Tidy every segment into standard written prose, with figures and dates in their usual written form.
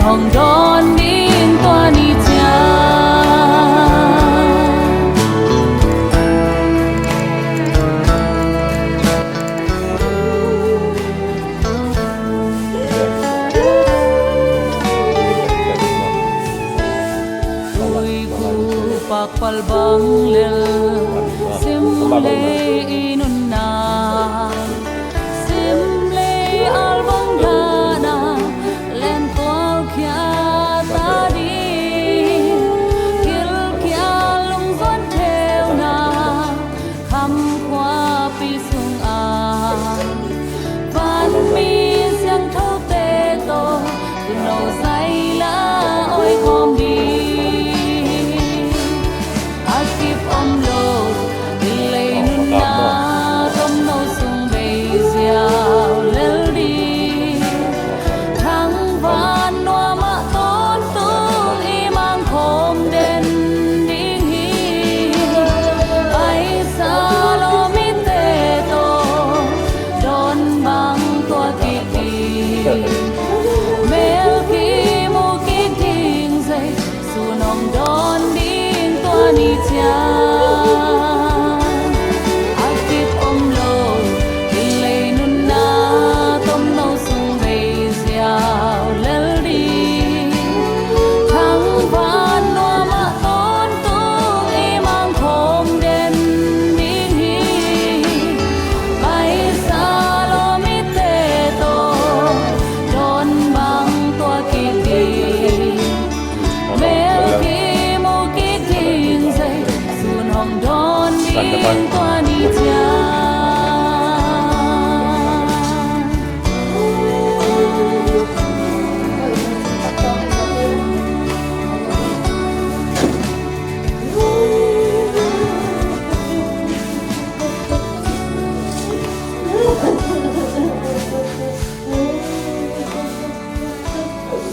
ห้องดอนดินตัวนี้จ้าPalbang lel simle inunna simle albangana len kol kya tadi kil kya lung zon theuna kham khwa pi sung a van mi siang thau te to tu no sai la oi khom di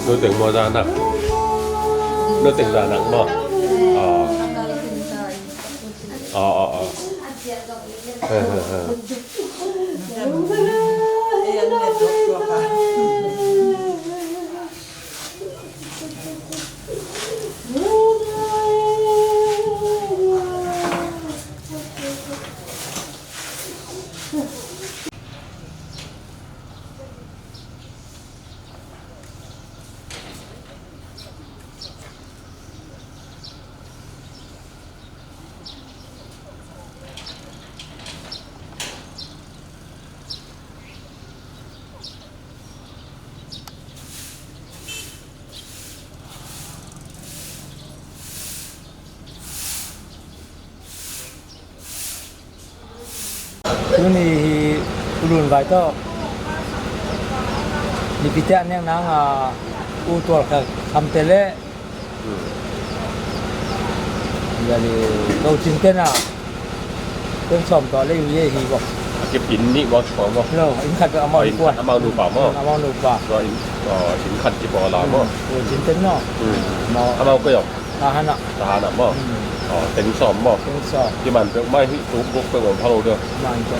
Nó tỉnh mùa ra nặng. Nó tỉnh ra nặng mà. Ini ulun vai to di pitian yang nang utual ka kamtele jadi kau cinten Tương sòm to lấy ye hi bo. Cái pin ni bo ko bo. No, in khat ka amau ko. Amau nu ba mo. Amau nu ba. Rồi chính khăn chỉ bỏ làm mo. Cinten no. Amau ko yo. Tahan mo. Tính sòm mo. Tính sòm. Cái bàn được mai hi tú bốcไปของเขาเด้อ Mai ko.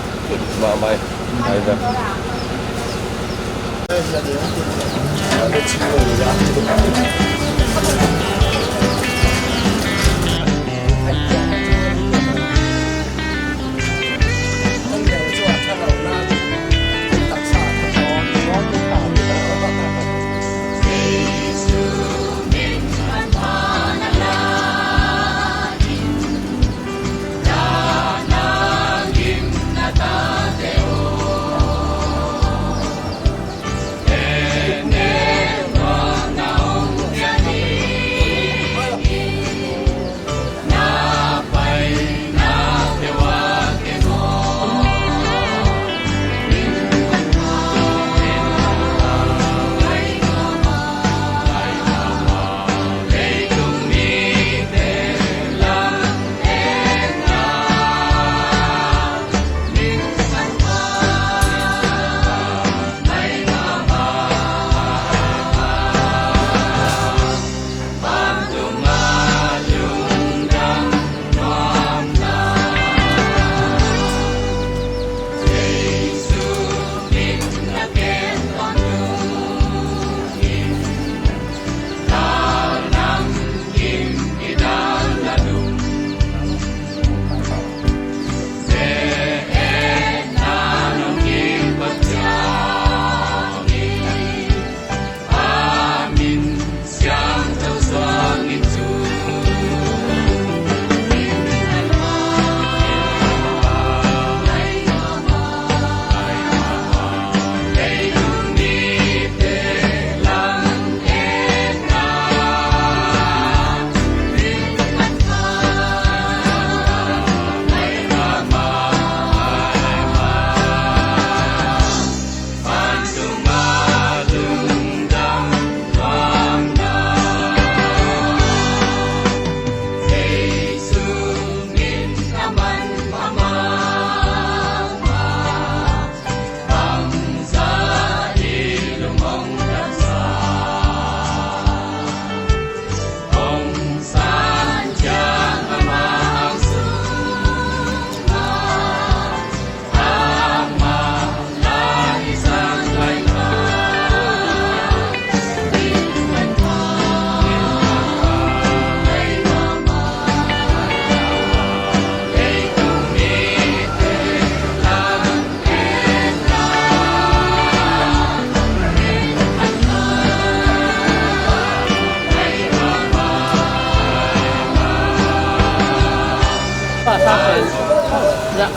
Ma mai. Mai da.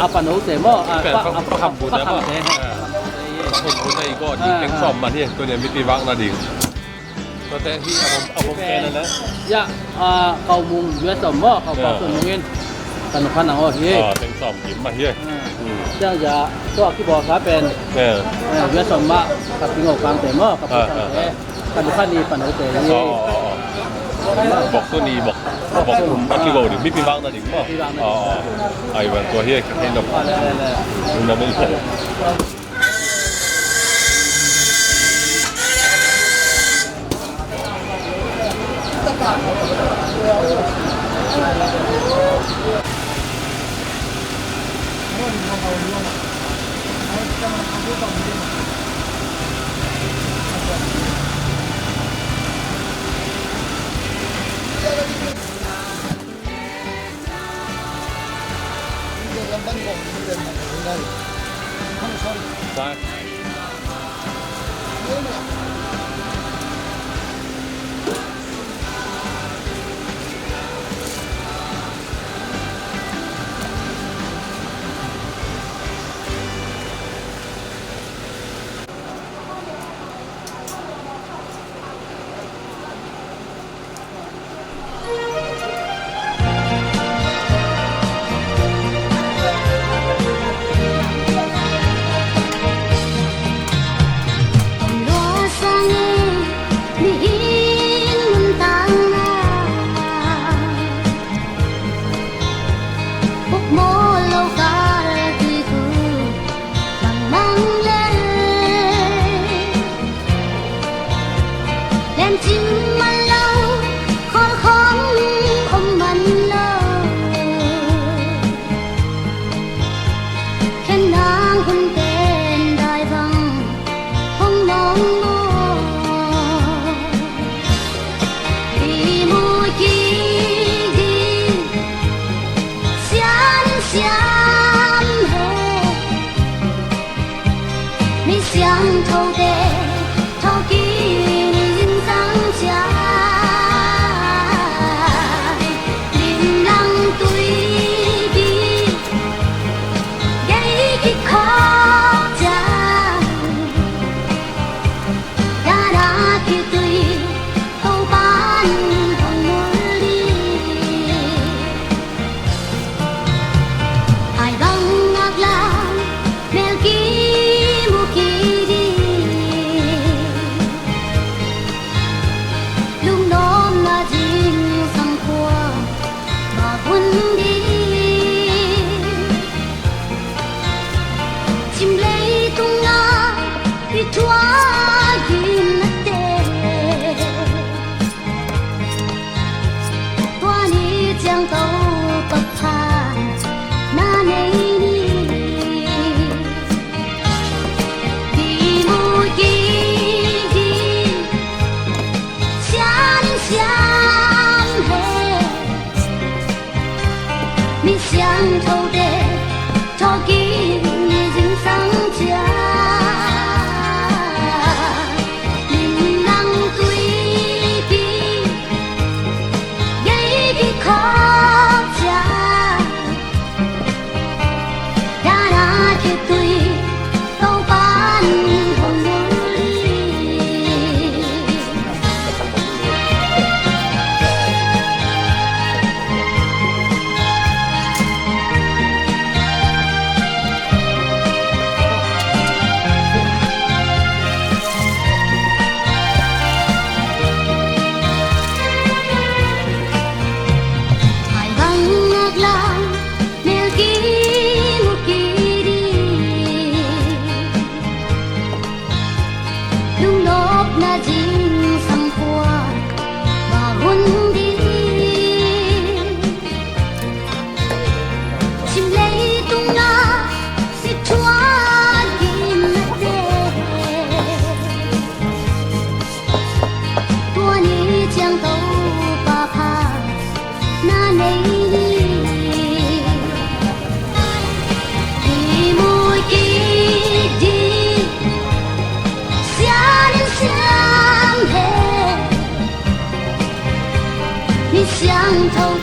apa no te mo แฟนเขาทำบุญนะพ่อคนบุญได้ก็ที่แกงซ่อมมาเนี่ยตัวเนี่ยมิติวักนาดิงตัวแต่ที่เอาผมแกนั่นนะ ya kau mung dua semua kau pasal mungkin kan kan oh ye แกงซ่อมกินมาเฮ้ย จะจะตัวที่บอกครับเป็นdua semuaกับที่งอกกลางแต่moกับkan kan ni pan no te ye บอกตัวนี้บอกผมมาที่ว่าดิมิติวักนาดิงป่ะไอ้วันตัวเฮ้ยเห็นแล้วมันไม่ใช่ใช่相投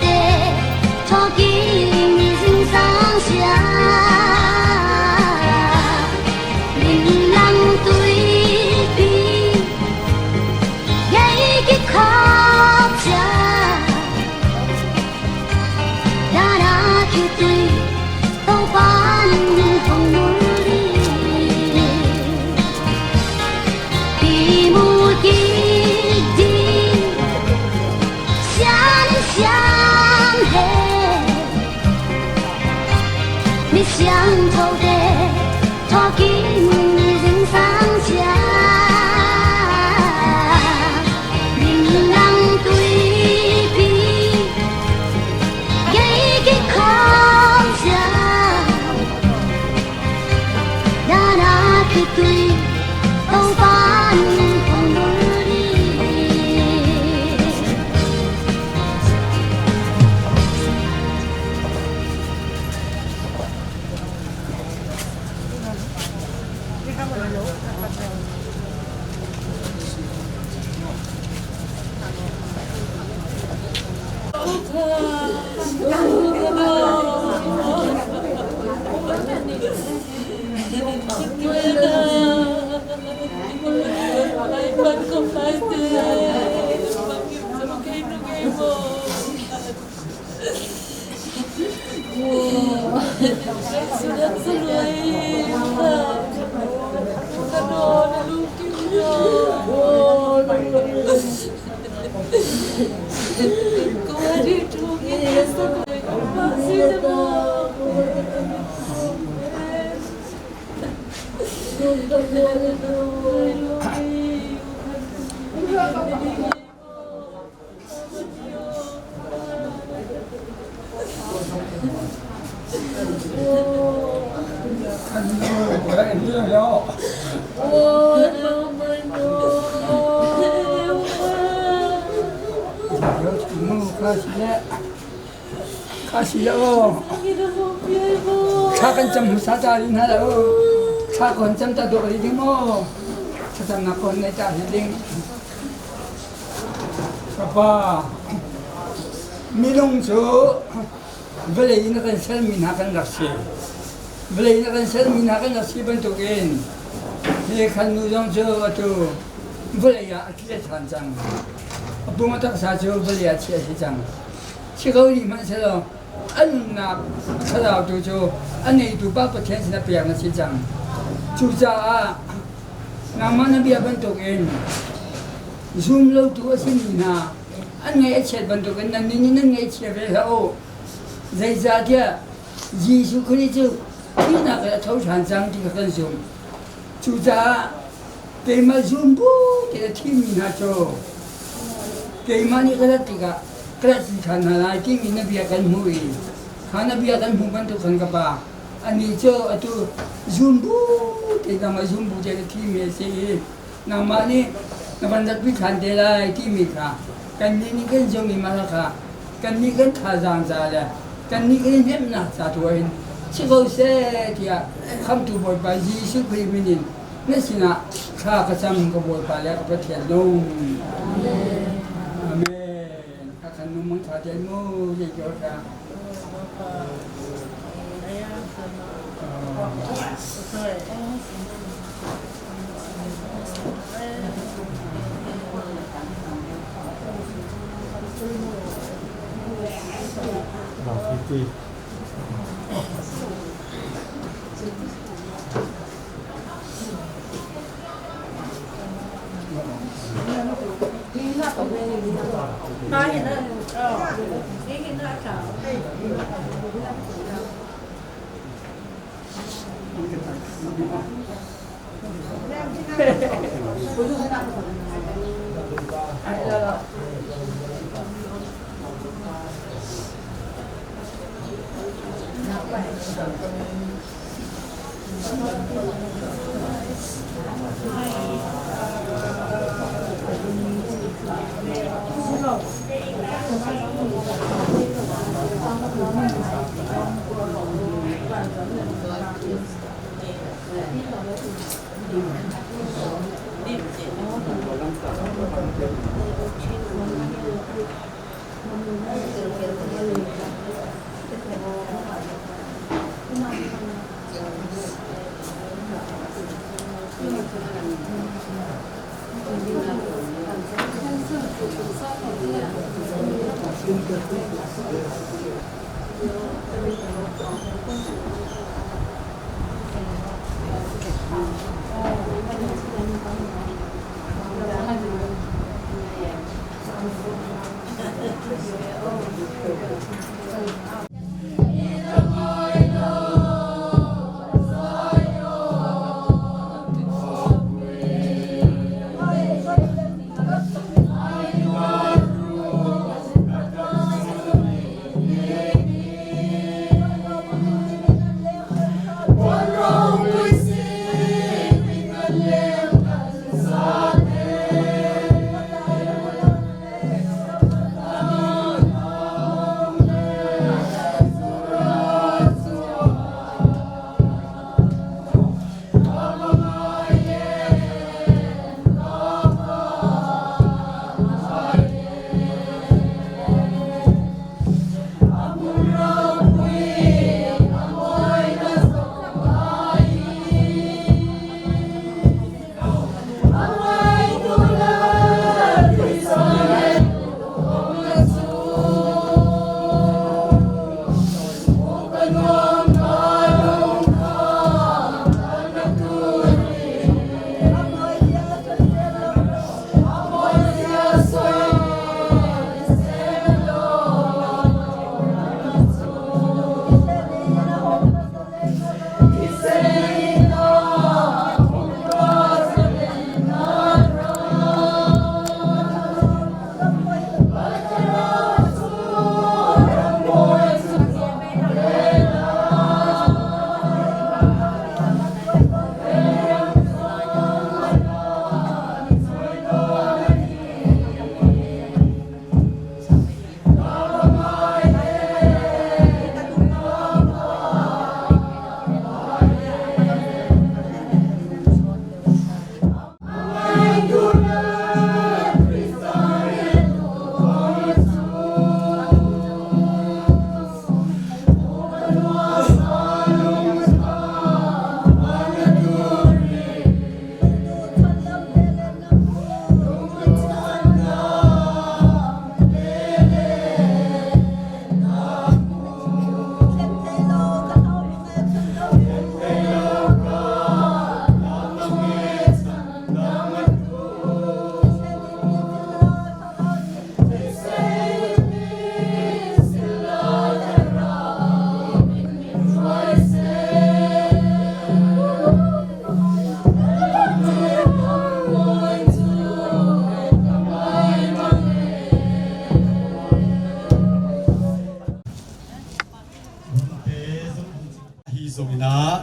的，托给你心上下。Sudah selesai Kadona lukinya Kau ada tunggu masih Kasih Kakan jam sajarin halo. Kakan jam tak dua kali mo. Kasam nakon na cahiding. Apa? Milong so. Beli ini kan sel minakan nasi. Beli ini kan sel minakan nasi bentukin. Ini kan nujung so tu. Beli ya kita sanjang. Bunga tak saja beli ya cia sejang. Cikgu ni macam tu. Anak kalau tu jo, anak itu bapa天是那边的市长，就在nama那边bentukin, zoom lo tu sini na, anak ecet bentukin, nanti ni ecet berapa, jadi dia, Yesus Kristus, kita kena tahu sanjang tiga kan zoom,就在给嘛 zoom 不，给听你那就，给嘛你给他tiga。Kelas kana na ti mina biakan hui kana biakan huban tu kan kapa ani jo atu zumbu te nama zumbu je ti me se nama ni nabandat bi khan de la ti mi kha kan ni kan jo mi ma kha kan ni kan tha jang ja la kan ni kan nem na sa tu in chi go se ti ya kham tu boy ba ji su kri minin ne sina kha ka sam ko boy pa la ka thian no amen Numang saja mu je jodoh. Ba hiện là cái hiện là chảo Hãy subscribe cho kênh Ghiền Mì Gõ để không bỏ lỡ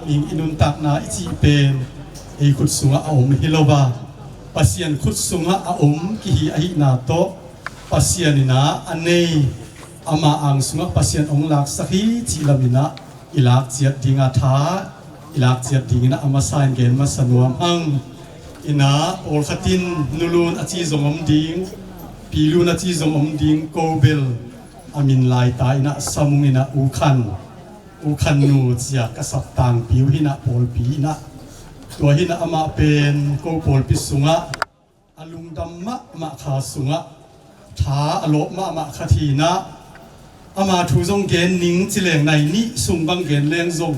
มิงอินุนตักนาอิจิเป็นไอขุดสุงะอมฮิโลบาปัสยันขุดสุงะอมกิฮิอหินาโตปัสยันนาอันเนอามาอังสุงะปัสยันองลักสักฮีจิลามินะอิลักเจียดดิงาทาอิลักเจียดดิงนะอามาสายเกณฑ์มาสนวมหังอินาโอลขตินนูลูนอจิซงอมดิงปีลูนอจิซงอมดิงโกเบลอามินลายตายนะสมุงอินะอูคันนูเจียกษัตริย์ต่างผิวหินะโปลปีนะตัวหินะอามาเป็นโกโปลปิสุงะอลุงดำมะมาขาสุงะท้าอโลมะมาคทีนะอามาทูจงเกณฑ์นิ่งจิเลงในนี้สุงบังเกณฑ์แรงจง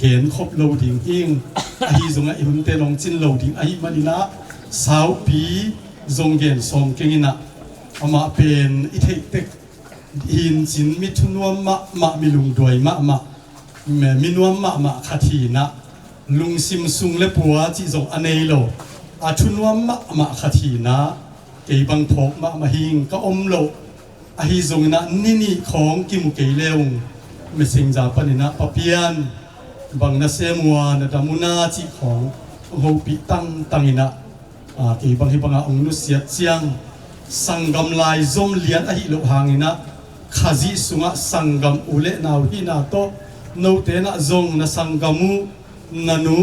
เกณฑ์ครบโลดิ่งอิงอหิจงอิหุนเตลงจินโลดิ่งอหิมันนะสาวปีจงเกณฑ์สมเก่งนะอามาเป็นอิเทเตกหินจินมิทุนวมะมิลุงด้วยมะมินวมะคทีนะลุงซิมซุงเลปัวจิจงอเนโลอาชุนวมะคทีนะเกยบังพกมะหิงก็อมโลอหิจงนะนี่ของกิมุเกยเลวไม่สิงจาปนินะปะเปียนบังนะเซมัวนะดามุนาจิของโฮปิตังอินะเกยบังฮิบังองนุเสียเจียงสังกำลายจมเลียนอหิโลหางอินะขาจิสุงะสังกำอุเลนาวหินาโตโนเตนะจงนะสังกำมูนานู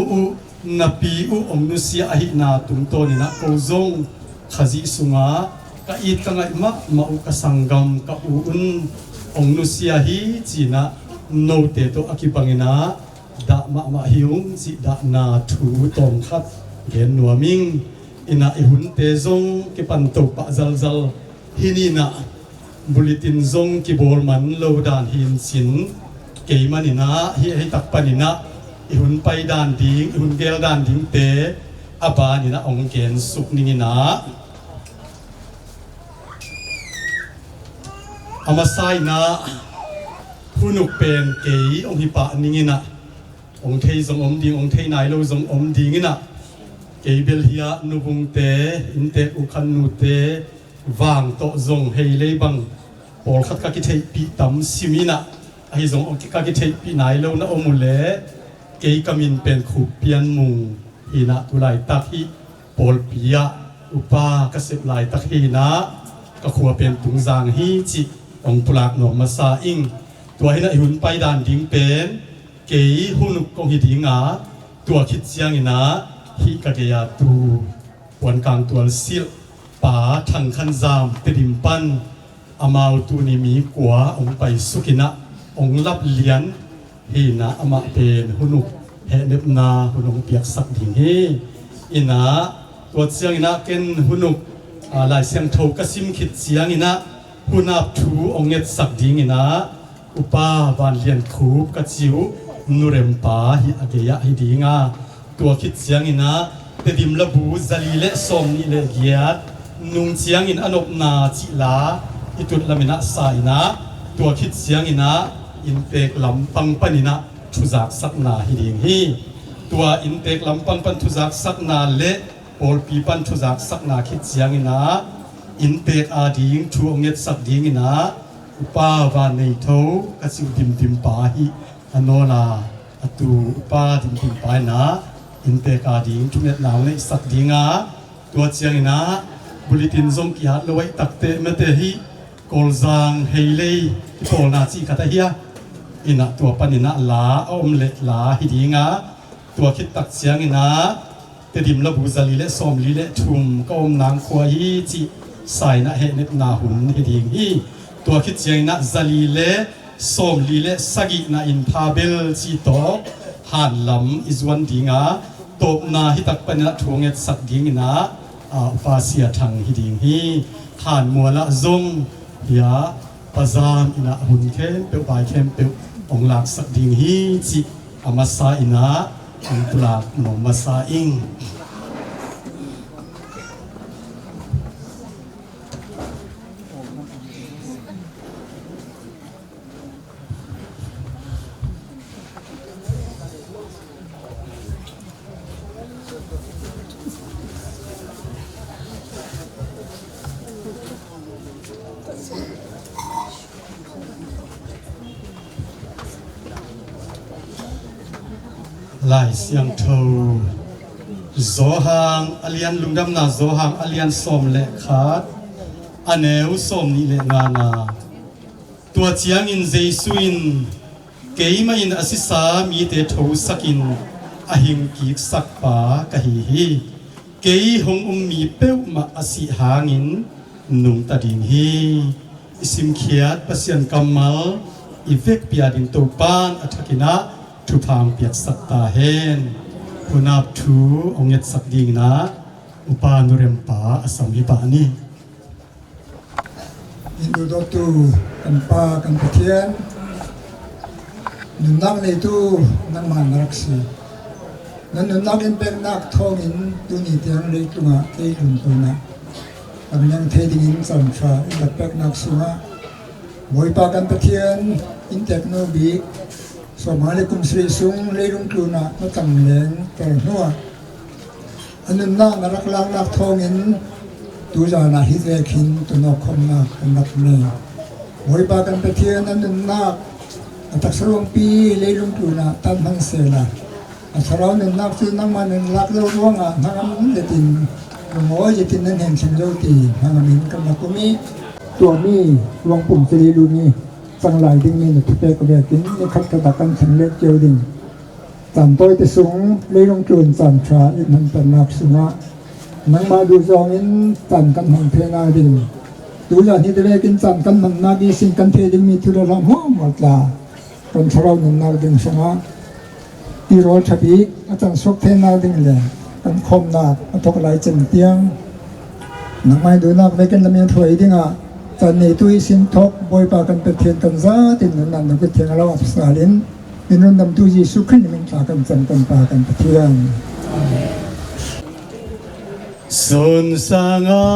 นาปีองนุเสียอหินาตุงโตนินะโกจงขาจิสุงะกะอีตังไอมาอุกสังกำกะอุนองนุเสียฮีจีนะโนเตโตอคิบังอินะดะมะฮิวงจิดะนาทูตองคัดเกนนัวมิงอินะอิหุนเตจงกิปันโตปะซัลฮินีนะบุลิตินจงกิบอลมันโลดานหินสินเกยมันนะฮิให้ตักปันินะอิหุนไปดานดิงอิหุนเกลดานดิงเตอบานินะองเกนสุกนินะอามาไซนะผู้นุกเป็นเกยองฮิปะนินะองเทยจงอมดิงองเทยนายโลจงอมดิงนะเกยเบลฮิยานุบุงเตอินเตอุคันนูเตวางโตจงเฮเลบังปอลขัดกะกิเทปีตัมซิมินะไอจงองกะกิเทปีนายโลนะอมุเลเกยกามินเป็นขุเปียนมุงฮินะตุไลตักฮิปอลปิยะอุปากษบไลตักฮินะก็ขัวเป็นตุงจางฮีจิองปลากหนอมาซาอิงตัวฮินะหุ่นไปดานดิงเป็นเกยหุนุกองฮิดิงาตัวคิดเสียงนะฮิกะเกยาตูวันกลางตัวซิลป่าทังคันจามเตดิมปันอามาวตูนิมีกัวองไปสุกินะองรับเลียนฮีนะอามาเป็นหุนุกเฮเนบนาหุนุกเปียกสักดิงฮีอินะตัวเสียงนะเกนหุนุกลายเสียงโทกสิมคิดเสียงอินะหุนับทูองเงสักดิงอินะอุปาบานเลียนคูบกะจิวนุเรมปาฮิอเกยะฮิดิงาตัวคิดเสียงอินะเตดิมละบูซาลีเลสอมนิเลเกียดนุงเสียงอินอนบนาจิลาอิตุลามินะสายนะตัวคิดเสียงอินะอินเตกลำปังปันินะทุจักสักนาฮิดิงฮีตัวอินเตกลำปังปันทุจักสักนาเลโอลปีปันทุจักสักนาคิดเสียงอินะอินเตกอาดิงทูองเงสักดิงอินะอุปาวานในโถกัสิวดิมปาฮิอโนนาอตูอุปาดิมปานะอินเตกอาดิงทุเมตนาวในสักดิงาตัวเสียงอินะบุลิตินจงกิฮัดลอยตักเตเมเตฮิกอลจางเฮเลย์โตนาจิกัตเฮียอินะตัวปันินะลาอมเลลาฮิดิงาตัวคิดตักเสียงอินะเตดิมละบูซาลีเลสอมลีเลทุมก็อมนางควายจิสายนะเฮเนตนาหุนฮิดิงฮีตัวคิดเสียงนะซาลีเลสอมลีเลสกินะอินพาเบลจิโตหันลำอิจวันดิงาตบนาฮิตักปันินะทวงเงสักดิงนะฟาเสียทางฮิดิงฮีหานมัวละจงยาปะจามอินะหุ่นเข้มเปียวปลายเข้มเปียวองหลักสักดิงฮีจิอามาซาอินะองปลากหนอมาซาอิง อ หลายเสียงเทาโซหางอเลียนลุงดำนาโซหางอเลียนสมและขาดอันเอวสมนี่และงานาตัวเจียงอินเจสุอินเกยมาอินอสิสามีเตโทสักินอหิงกีกสักปากะฮีฮีเกยหงมีเป้วมาอสิหางินนุงตะดิงฮีอิสิมเขียดปะเสียนกำมัลอีเวกเปียดินตูปานอัฐกินะทุพางเปียกสัตตาเฮนผู้นับทูองเงสักดิงนะอุปานุเรมปาอสัมวิปานีอินดูดตูกันปากันเทียนนุนักในตู้นักมันรักษีนั้นนุนักอินเป็นนักทองอินตุนิเตียงเลยตัวเที่ลุนตัวนะอันยังเทดินสันฟ้าอินเป็นนักสุงะบอยปากันเทียนอินเทคโนโลยีสมัยกุมศรีสุงเลยลุงตัวนะมาตั้งแหลงแต่หัวอันนั้นนักรักล้างนักทองอินตัวจานาฮิเซคินตัวนกคมนักนักเนยบอยปากันเทียนนั้นนักตักสรงปีเลยลุงตัวนะตันมันเสละสารนั้นนักที่นักมันนักเรื่องว่างอ่ะนักมันจะตินหมอจะตินนั้นเห็นสิ่งเดียวตีนักมันกำลังกุมีตัวมีวงปุ่มสิริลุนีสังหลายดิ้งมีหนุทุเปกเบียกินในคัดกระดักกันสังเล็กเจียวดิ้งสามตัวที่สูงเลยลงจุนสามชาอีกมันเป็นนักสุงะนังมาดูจองอินสันกันหังเพนาดิ้งดูอย่างที่เด็กกินสันกันมันนาดีสิ่งกันเทดิ้งมีทุเรศหัวหมดละตอนเช้านั้นนาดิ้งสุงะที่รอชับีอาจารย์สุกเทนาดิ้งเลยกันคมนาทุกหลายเจนเตียงนังมาดูนักเวกันละเมียนถอยดิ้งอ่ะตอนนี้ตุยสินทบบอยปากันเป็นเทียนกันซาตินนั้นนักเทียนเราอับสาลินเป็นรุ่นดำตุยสุขขึ้นมันปากันสันกันปากันเทียนสุนสังอา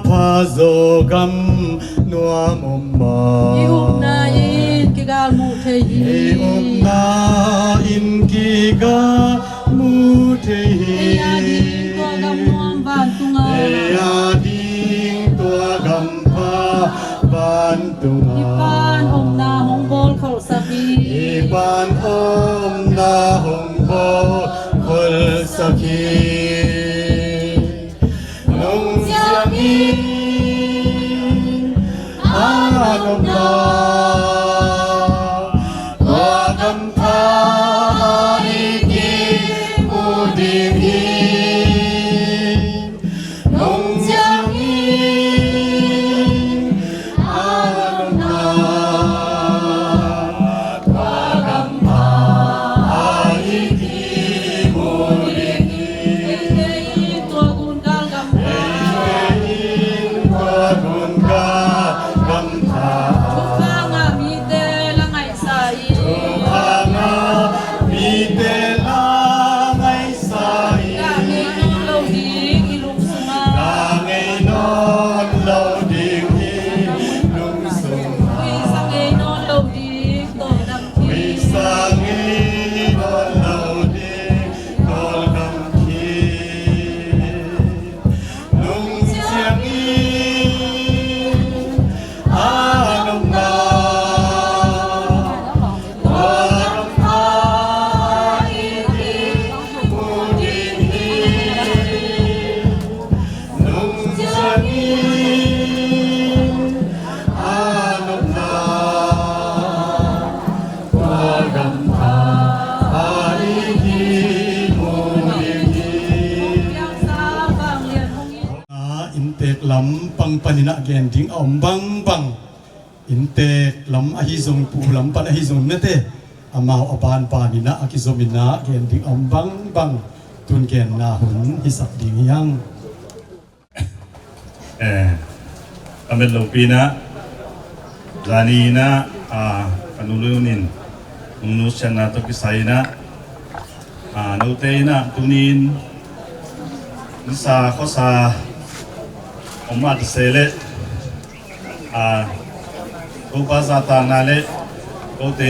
พาโซกัมนัวมุมมาอิอุมนาอินกิกามุเทฮีอิอุมนาอินกิกามุเทฮีเอยาดิตัวกำมวมบานตุงาเอยาดิตัวกัมพาบานตุงาอิปานอมนาหงโบลขอสักีอิปานอมนาหงโบคลสักีนุงเสียงีอานมนาตัวกัมพาอิกิมุดิฮีนุงเสียงีอานมนาตัวกัมพาอิกิมุดิฮีเอตัวกุนกากัมพาตัวกุนกากัมพาทุกฟางามีเตละไงสายทุกฟางามีเตละไงสายกามีนโลดีกิลุงสุมาก าไงนอนโลดิฮีลุงสุมาวิสังเอนโลดีโตดังทีวิสังเอนอนโลดิโตดังทีลุงเสียงอีอานมนาตัวกัมพาอิกิมุดิฮีลุงเสียงอีอานมนาตัวกัมพาอิกิมุดิฮี ยังสาบางเรียนหงอิน อินเตกลำปังปนินะแกนดิ้งอมบังบังอินเตกลำอหิซงปูลำปันอหิซงเนเตอามาอปานปานินะอกิโซมินะแกนดิ้งอมบังบังตุนแกนนาหุนฮิสักดิ้งยังอเมริกาปีนะจานีนะกันุลุนินนุชนะตกิไซนะนุเตนะตุนินนิสาโคซาอมัดเซเลอุปสาตานาเลโกเต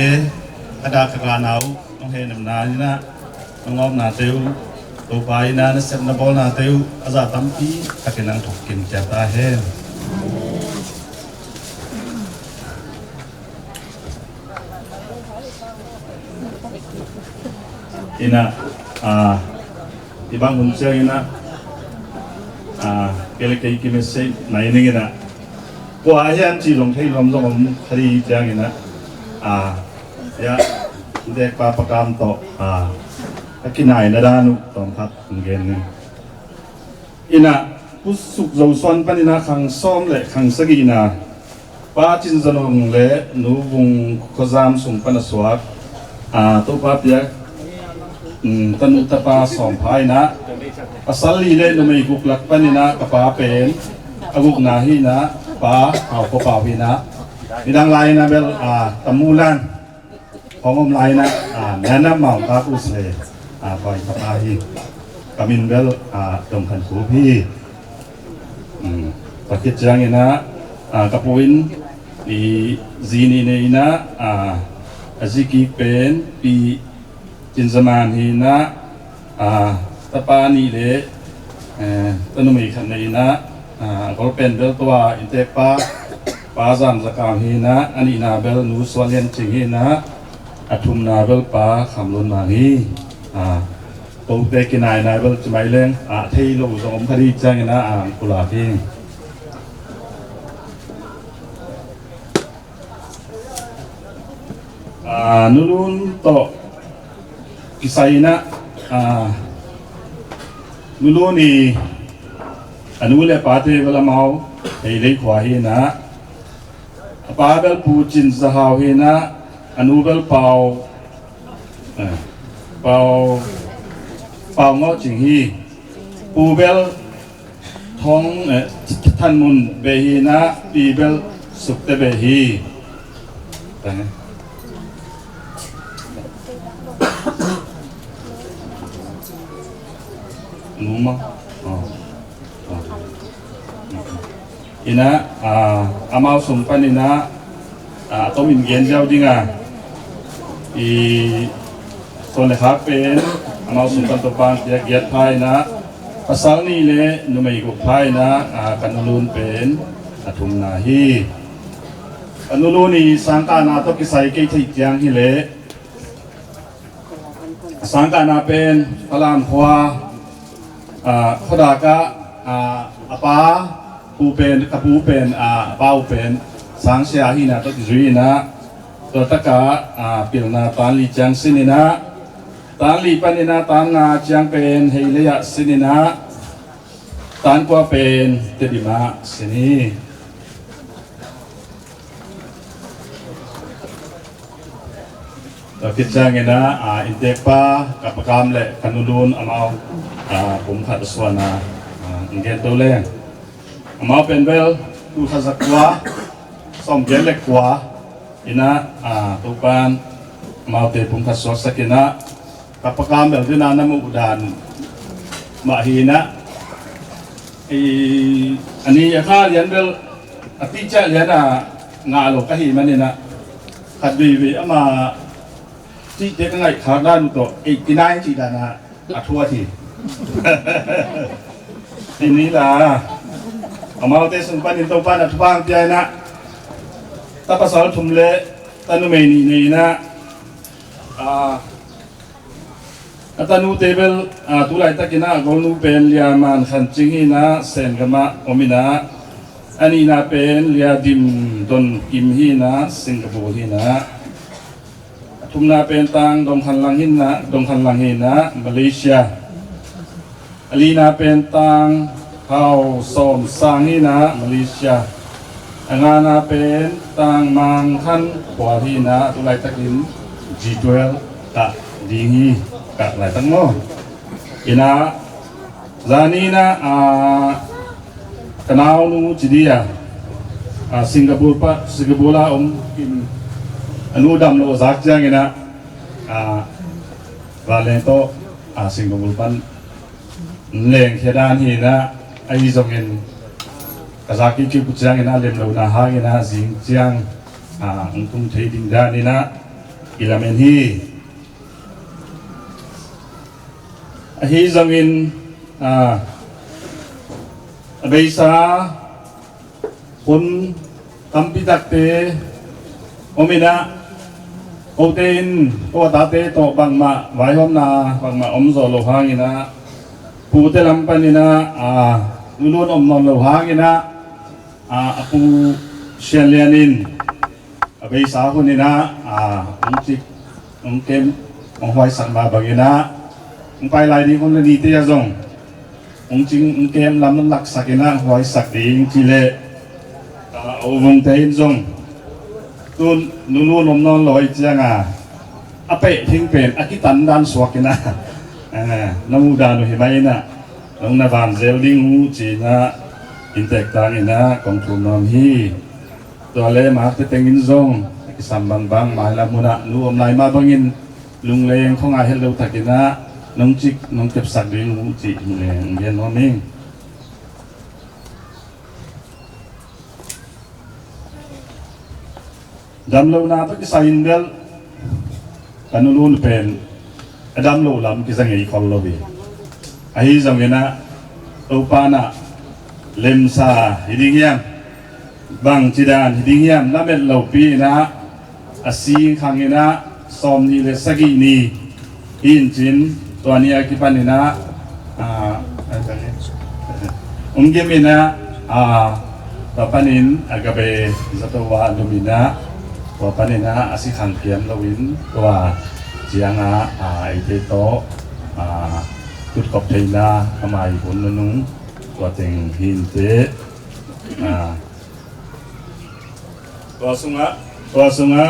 อดากกานาวน้องเฮนนานี่นะน้องอมนาเตวตัวไปนะนเซนนาบอลนาเตวอาจารย์ตั้มปีตะกินังถูกกินแจตาเฮน ina ibang munsya ina kele kay kimese naining ina ko ayan chi long thai lom dong khari jang ina ya de pa pakam to akinai na danu tom khat ngen ni ina pusuk zo son panina khang som le khang sagi na pa chin zanong le nu bung khozam sung panaswak to pa pya tanu tapa som phai na pasal li le no mai guklak panina kapa pen aguk na hi na pa au ko pa hi na midang lai na bel tamulan hongom lai na nana mau ka usle koi kapa hi kamin bel dong khan ku phi pakit jang ina kapuin di zini ne ina aziki pen pi jin zaman hi na tapani le tanu mai khan ne ina gol pen bel twa inte pa zam zakam hi na ani na bel nu swalen ching hi na athum na bel pa khamlun ma hi to te kinai na bel chmai leng thei lo zom khari chang ina kula phi nulun to kisaina nuluni anule pate wala mau ei lei khwa hi na pa bel pu chin zahaw hi na anubel pau ngo ching hi pu bel thong than mun be hi na pi bel suk te be hi numa ina amau sumpanina tomin gen jau dinga I son le khak pen amau sumpan to pan ya giat phai na pasal ni le numai ko phai na kanulun pen athum na hi anuluni sangka na to kisai ke thai jiang hi le sangka na pen palam khwa khoda ka apa pu pen kapu pen pau pen sang sia hi na to zui na to taka pilna tan li chang sinina tan li panina tan nga chang pen heileya sinina tan kwa pen tedima sini to kitchang ina intekpa kapakam le kanulun amau kum khat swana ngen to le amau pen bel tu khazakwa som gel le kwa ina tupan amau te pum khat swa sakina kapakam bel dina namu udan mahina ani akha lian bel aticha liana ngalo kahi manina khadwi ama ti te ngai khadan to 89 chi dana athua thi ini lah amal te sumpan in topan atbang tiai na tapasal thumle tanu meni nei na atanu table tulai takina golnu pen liaman khanchingi na sengama omina ani na pen lia dim don kim hi na singapore hi na thumna pen tang dong khan lang hin na dong khan lang hin na malaysia alina pen tang hau som sang hi na malaysia angana pen tang mang khan kwa hi na tulai takin G12 ta dingi ka lai tang mo ina zani na kanau nu jidia singapore la kim anu dam lo zak jang ina valento singapore pan leng khedan hi na ai zongin kazaki ki puchang ina lem lo na ha ina jing chiang tung thei ding da ni na ilamen hi hi zongin abeisa pun kampitak te omina o ten o ta te to bang ma vai hom na bang ma om zo lo hangina pu te lam panina lulun om non lo hangina apu shelianin abai sa hunina ong chik ong kem ong hoi sak ma bagina ong pai lai ni kon ni te ya zong ong ching ong kem lam nan lak sakina hoi sak ding chile o vong te in zong tun nunu nom non loi changa ape thing pen akitan dan swakina namu dan hi mai na nong na van zel ding hu chi na intek tang ina kong thum nom hi to le ma te tengin zong ki sam bang bang mai la muna nu om lai ma bangin lung leng khong a hello takina nong chik nong kep sak ding hu chi leng yen no ming dam lo na to ki sain bel kanulun pen adam lo lam ki sangai khol lo bi ai zongena to pa na lem sa hidingyam bang chidan hidingyam lamet lo pi na asi khangena som ni le sagi ni in chin to ania ki panina gemina to panin agabe zatowa lumina panina asi khangkiam lawin wa jianga ite to kut kop theina amai bun nung wa teng hin te wa sunga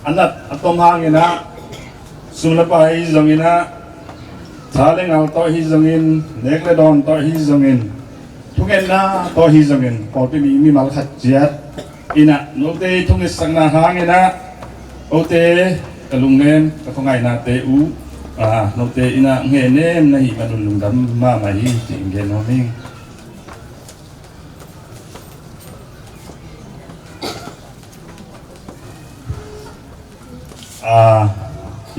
anat atom hangina sumla pai zongina thaleng al to hi zongin nekle don to hi zongin thugen na to hi zongin ko ti mi mal khat chiat ina note thung sang na hangina ote kalung nem ka khongai na te u note ina nge nem na hi manun lung dam ma ma hi ti nge no ming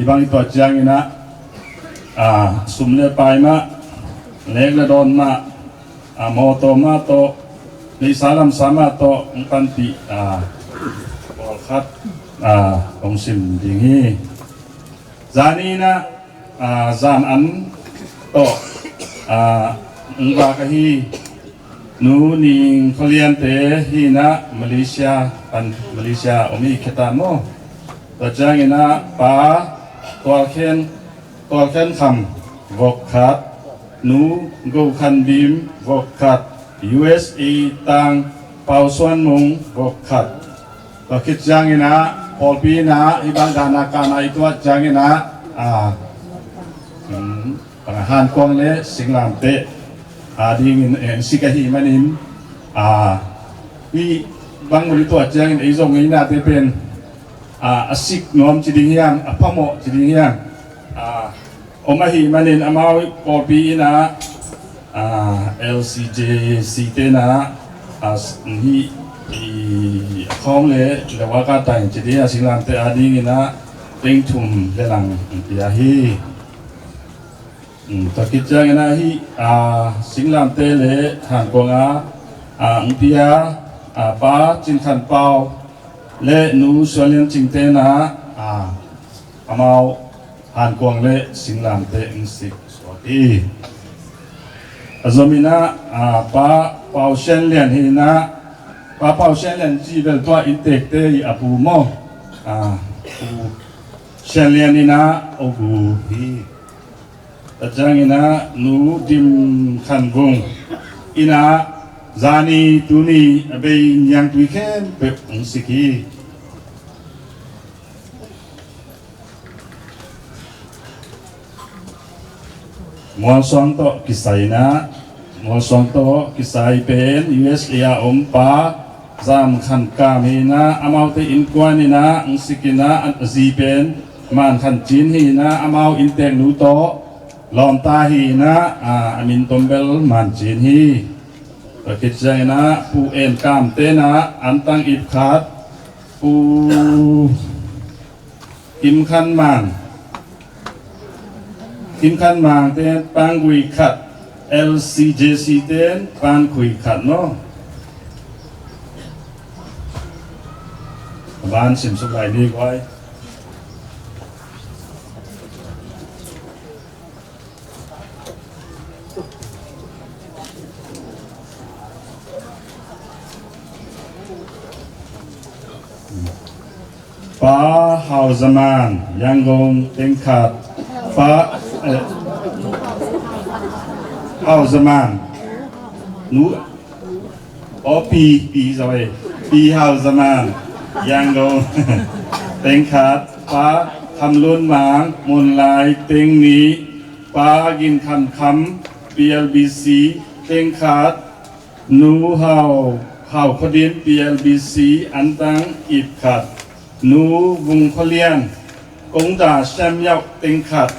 ibang ito jang ina sumle pai ma legle don ma moto ma to ni salam sama to panti bol khat ong sim dingi zanina zan an to ngwa ka hi nu ning kholian te hi na Malaysia pan Malaysia omi kheta mo to jang ina paตัวเข็นคำวกขัดนูกูคันบีมวกขัด USA ตังเป่าส่วนมุงวกขัดตัวคิดจังนะพอปีนะอีบางดานาการไอตัวจังนะปัญหากวางเล่สิงลามเตะดิ่งสิกะฮีมันนิมอีบางวันตัวจังไอซงนี้นะเตเป็นasik nom chidingyang apamo chidingyang omahi manin amaw kopi ina LCJ sitena as hi khom le lawaka tai chidia singlam te ading ina tengthum lelang ya hi takitjang ina hi singlam te le han konga angpia pa chin khan pau le nu solen chingte na amao han kwang le singlam te insik swati azomina pa pau shen lian hi na pa pau shen lian ji bel to intek te apu mo shen lian ni na ogu hi tajang ina nu dim khan gung ina zani tuni abe nyang tui khen pe siki mo song to kisai na mo song to kisai pen USA pa zam khan ka mi na amau te in kwani na sikina an zi pen man khan chin hi na amau in teng nu to lom ta hi na amin tombel man chin hiคิดใจนะปูเอ็นกามเตนะอันตั้งอิบขาดปูกิมขันมังเตนปังกุยขัด LCJC เตนปังกุยขัดเนาะ บ้านสิมสุขไหลดีไว้ฟ้าเฮาสมานยังงงเต็งขาดฟ้าเฮาสมานนูปีสวัยปีเฮาสมานยังงงเต็งขาดฟ้าทำล้นหมางมนลายเต็งนี้ฟ้ากินคำ PLBC เต็งขาดนูเฮาขดิน PLBC อันตังอีบขาดนูวุงพเลียนกงดาแชมยักเต็งขัด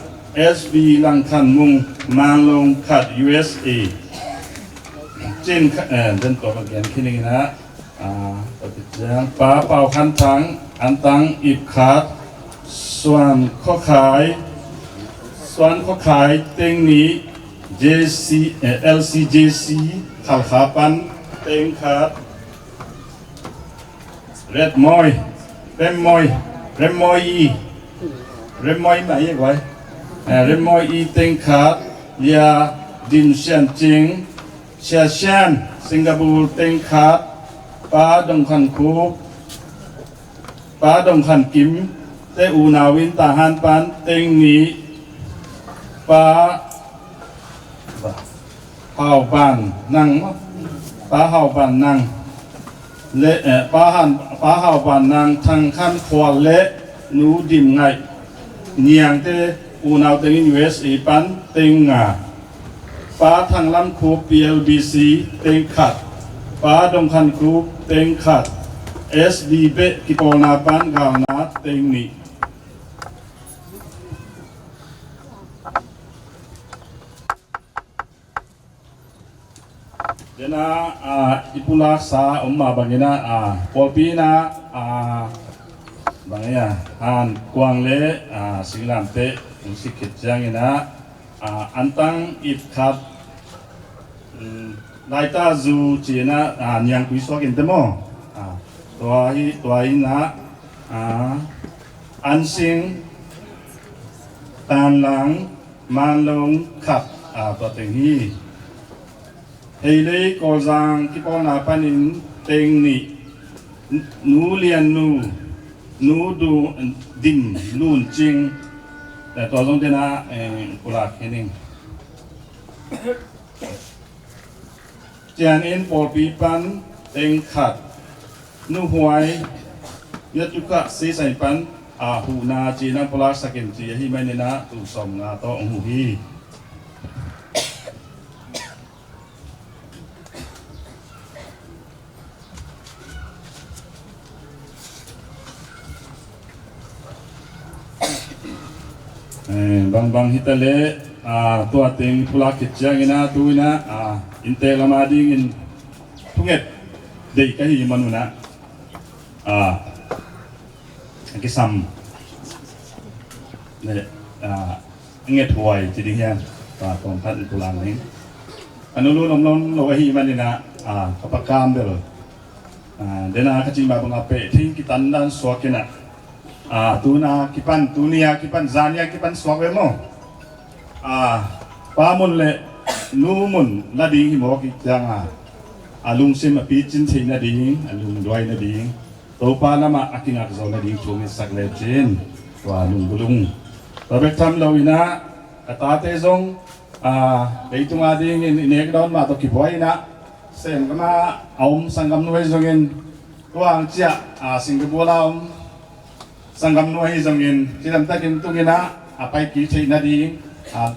SB ลังคันมุงมาลงขัด USA จินเดินตัวมาเกียนคิดนึงนะปฏิจจ์ป้าเป่าคันทังอันตังอีบขัดส่วนข้อขายเต็งนี้ LCJC ขับขาปันเต็งขัดเร็ดมอยเรมมอยไหนยังไงเรมมอยอีเต็งขาดยาดินเชียนจิงเชียเชียนสิงคโปร์เต็งขาดป้าดงขันคูป้าดงขันกิมเตอูนาวินตาฮันปันเต็งนี้ป้าเฮาปันนั่งป้าเฮาปันนั่งเละป้าเฮาปันนางทางขั้นควาเละนูดิมไงเนียงเตอูนาวเต็ง USA ปันเต็งงาป้าทางลำคู PLBC เต็งขัดป้าดงคันคูเต็งขัด SB เบกิปอนาปันกาวนาเต็งนี้เดี๋ยวนะอิปุลักษามาบางอย่างนะปอปีนะบางอย่างกวางเละสิงลามเตะสิกิจจังนะอันตังอิบขัดไลตาจูจีนะยังคุยสวกินเตมตัวอินะอันสิงตานหลังมันลงขัดตัวเต็งฮีเฮเลยกอจังที่ป้อนาปันินเต็งนี่นูเลียนนูดูดิมนูนจริงแต่ตัวตรงเดนะกุลาแค่นี้เจียนเอ็นปอปีปันเต็งขัดนูหวยยัดจุกะสีใส่ปันหูนาจีนังปลาสกินจีที่ไม่เนนะตุสมนาโตองหูฮีบางฮิตเลตัวเต็งพลาคิดจังนะตัวนะอินเตลมาดิ้งทุกเอ็ดเด็กก็ยิ่งมันนะกิซัมเนี่ยเงี้ยถวยจีดิ้งเนี่ยตรงพันตุลานี้อันนู้นล้มโลกยิ่งมันนี่นะขับกามเด้อเดน่าขจิมาบังอาเปทิ้งกิตันดันสวกินะtuna kipan tunia kipan zania kipan swagemo pamun le numun lading himo ki janga alung sim api chin thei na ding alung doi na ding to pa lama akinga zo na ding chumi sakle chin wa lung bulung tabek tham lawina ata te zong leitunga ding in nek don ma to ki boina sem kama aum sangam noi zongin tuang chia singapore laสังกัมนวยจังเงินที่ทำตะกินตุงินะไปกี่เทนาดี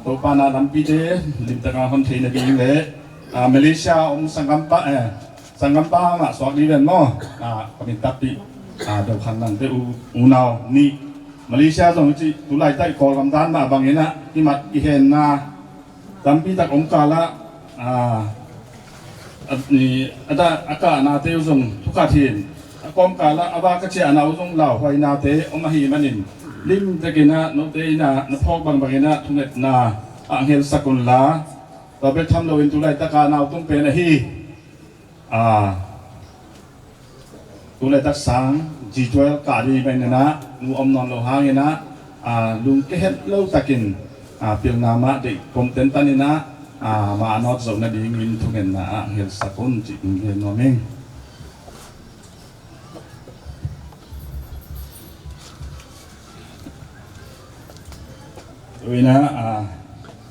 ตัวปานาลำปีเจลิมตะการคนเทนาดีเลยมาเลเซียสังกัมปะมาสวัสดีเด่นมั้งปนิตับปีเดี๋ยวขันนั่งเตอูนาวนี่มาเลเซียตรงที่ตุไลใต้คอลำดานมาบางเงินนะที่มัดอีเห็นนะลำปีตะองกาละนี่อากาศนาเตยส่งทุกอาทิตย์กองกาละอาวากระเชียนเอาตรงเหล่าไฟนาเตอมาหีมันนินลิมตะกินะโนเตนะนพอกบางบางนะทุเนตนาอังเฮลสกุลลาต่อไปทำเราเป็นตุไลตะการเอาตรงเป็นฮีตุไลตักสัง จีจวยกาดีไปนะนูอมนอนเราหางนะลุงเฮ็ดเล่าตะกินเปียงนามะเด็กกรมเต็นตันนี่นะมานอดสมนาดีงินทุกเงินนะเฮ็ดสักคนจิเงินนอมิงด้วยนะ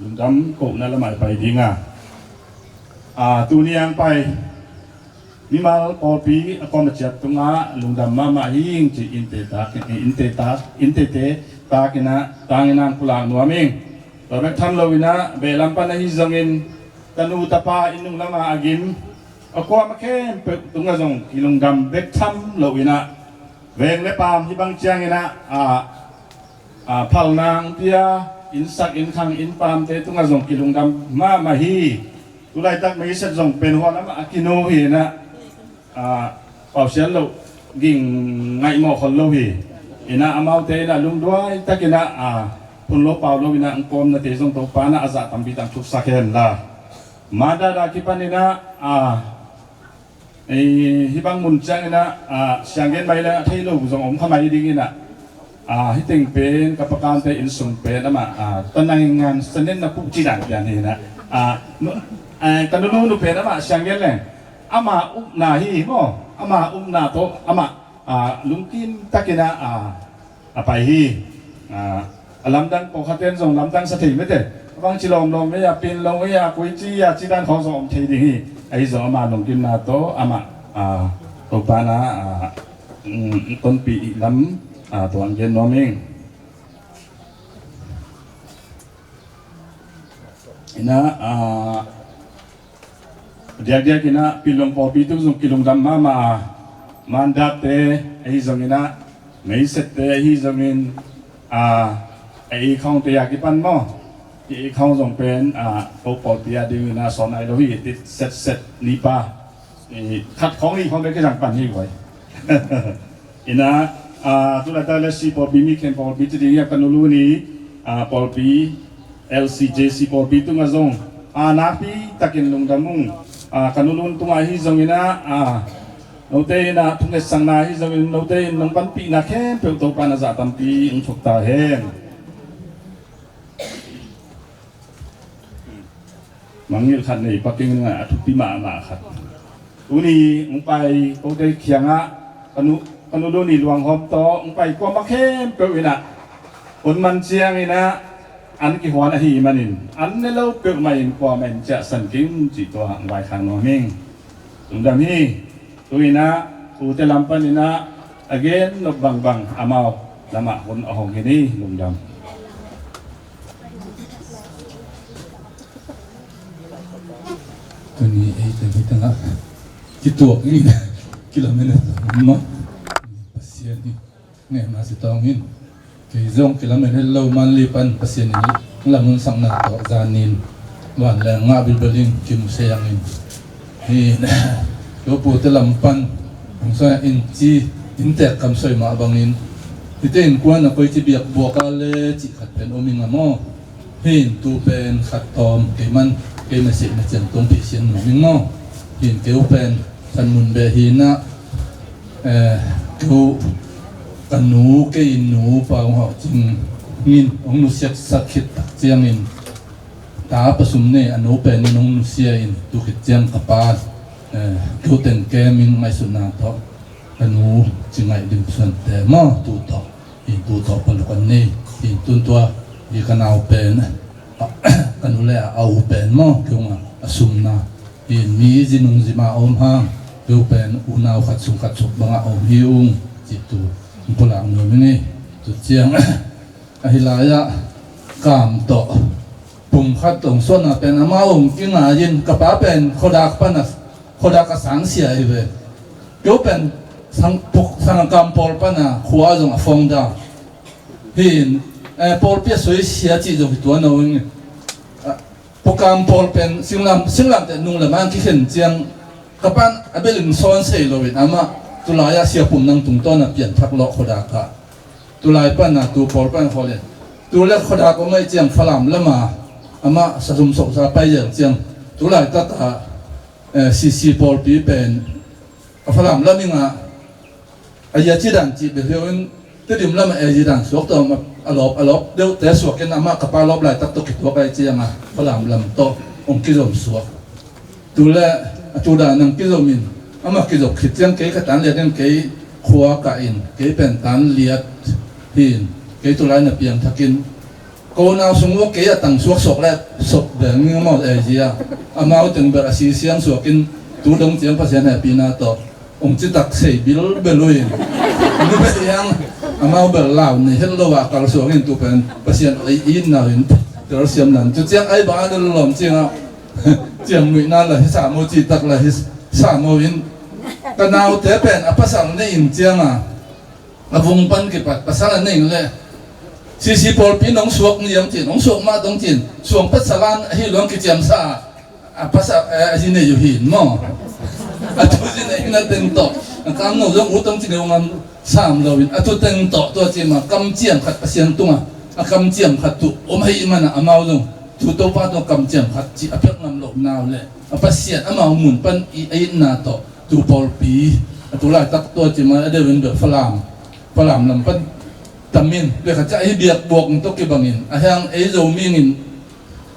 ลุงดำกบนั่นละหมายไปดีง่ะตัวนี้ยังไปมีมาพอปีก็มาจับตรงนั้นลุงดำมาหิ้งจีอินเตตาตากินะตากินะกุลานัวมิงตอนนั้นทำเราวินะเบลัมปันหิจงินตันูตาปาอินุงละมาอากิมก็มาแค่ตรงนั้นส่งที่ลุงดำเบ็ดทำเราวินะเวงเล็บปามที่บางเชียงนะพัลนางเตียอินสักอินคังอินปามเตตรงนั้นส่งที่ลุงดำมาฮีตุไลตักไม่ใช่ส่งเป็นหัวน้ำอากิโนฮีนะเป่าเสียงเรากิ่งไงหมอคนเราฮีอินะอามาเตนะลุงด้วยตะกินะพุ่นโลเป่าเราวินะอังกอมนะเตส่งตัวปานะอาซาตัมบิตังชุกสักเห็นละมาดาดาคิปันนี่นะฮิบังมุนจังนะเสียงเงินไปแล้วที่เราส่งอมเข้ามาดีๆนะฮิติงเป็นกับประการเตอินสุงเป็นนะมาตอนนั้นงานเสน่ห์นักผู้จีนอย่างนี้นะกันนู้นเป็นนะมาเสียงเงินเลยอามาอุ้มนาฮีมั้งอามาอุ้มนาโตอามาลุงกินตะกินะไปฮีลำดังปกติส่งลำดังสถิตไม่เด็ดบางทีลงไม่อยากเป็นลงไม่อยากคุยจีอยากจีดันของส่งทีดีฮีไอ้ส่งอามาลุงกินนาโตอามาตัวปานะต้นปีลำตัวอังเกนน้องเองนะเดียกินะพิลงพอปีตุส่งกิลงดำมามันดับเตะไอ้ส่งกินะไม่เสร็จเตะไอ้ส่งกินไอ้ข้องเตียกิปันมั้งไอ้ข้องส่งเป็นโอปอเตียดีนะสอนไอ้เราที่ติดเสร็จนี่ป่ะขัดของนี่ของเด็กก็สั่งปั่นนี่ไว้อินะตุลาตาเลสีพอปีมีเข็นพอปีจะดีเนี่ยกันรู้นี่พอปี LCJC พอปีตุงกระซงนาปีตะกินลงดำมุงกันรู้ตุงอาฮิซงอินะโนเตนะทุกเนสังนาฮิซงอินโนเตนลงปันปีนะแค่เปิดตัวปานาจัตัมปีอุชกตาเฮนมังยิลขัดในปักกิ่งนะทุกปีมาขัดอุนีอุไปโอเตเขียงะกันรู้นี่หลวงหอมโตอุไปกว่ามาแค่เปิดนะคนมันเชียงอินะอันกี่หัวนาทีมันอินอันนี้เราเกิดมาอินกว่ามันจะสันกิมจิตตัวหังไว้ข้างน้องเองตรงนี้ตัวนี้นะผู้เตลัมปันนี่นะ again นกบังอามาละมาคนเอาของที่นี่ลุงดำตัวนี้ไอ้ตัวนี้ตั้งแต่กี่ตัวนี่กิโลเมตรมั้งภาษานี่เนี่ยมาสิตองนี่ที่จงกิโลเมตรเรามันลีปันภาษานี่เราเงินสั่งนาต่อจานินวันแรงงาบิลบลิงกิมุเซียงินนี่นะตัวผู้เตลัมปันผมใช้อินเตอร์คำสวยมาบังอินที่เต้นกวนนะคอยที่เบียกบัวกาเลจิขัดเป็นโอมิงามอเห็นตัวเป็นขัดตอมเกมันเกมเสียมาจังตรงพิเศษหนุ่มมิงมอเห็นเกวเป็นสันมุนเบหินะเกวกันหนูเกยหนูปางหัวจริงงินองนุเสียสักขิดตักเจียงอินตาประสุมเนี่ยอนุเป็นนองนุเสียอินตุขิดเจียงกปาเกวเต็นเกมิงไม่สุนาทอกันหนูจึงไงดึงส่วนแต่มอตูต่ออินตูต่อปลุกันนี่อินตุนตัวดีกันเอาเป็นกันดูแลเอาเป็นมอเกี่ยวกับสุมนาอินมีจินุงจิมาอมหางเกี่ยวเป็นอุณาขัดสุบังอาอมฮิวงจิตุพลังหนุ่มนี่จุดเจียงอหิลายะกามต่อปุ่มขัดตรงส่วนเป็นอามาอมกินอายินกับป้าเป็นขดักปนัสขดักสังเสียอีเวเกี่ยวเป็นสังกรรมปอลปนะขวาจงฟงดาหินปอลเปียสวยเสียจีจงตัวน้องโปรแกรมปอลเป็นสิ่งลำแต่นุ่งละมันที่เห็นเจียงกับปั้นอเบลิงซ้อนเสียโลวินอามาตุลายาเสียปุ่มนั่งตรงต้นเปลี่ยนทักล็อกขดากะตุลายปั้นนะตัวปอลปั้นเขาเลยตัวเล็กขดาก็ไม่เจียงฝรั่งละมาอามาสะสมศกสะไปอย่างเจียงตุลายตัด ซีปอลปีเป็นฝรั่งละมิงะ ayah cidan ci behiun tedim lama cidan suak to alop deu te suak ken ama kapalop lai tak to kitwa kai cianga palam lam to ong kizom suak tula atuda nang kizomin ama kizok khitiang ke katan le den ke khwa ka in ke pen tan liat hin ke tulai na piang thakin ko na sungwa ke atang suak sok le sok deng mo jia ama teng ber asi siang suakin tu dong chiang pasien ha pina to ong chi tak sei bil beluin ni be yang ama ber lao ni hello wa kal suakin tu pen pasien ai in na in ter siam nan tu chiang ai ba de lom chiang chiang mi na la sa mo chi tak la sa mo in kanau te pen apasang ne in chiang avung pan ke pat pasal ne le si pol pinong suak ni yang tin ong suak ma dong tin suang pasalan hi long ki chiam sa apasa ajine yu hin mo atu jine ina teng to kam no jong utong chi ngam sam lowin atu teng to to chi ma kam chiam khat pasien tunga akam chiam khat tu om hai mana amau jong tu to pa to kam chiam khat chi apek ngam lo naw le apasien amau mun pan i na to tu pol pi atu lai tak to chi ma ade wen be falam lam pan tamin le khacha ai biak bok to ki bangin ahang ei zo mingin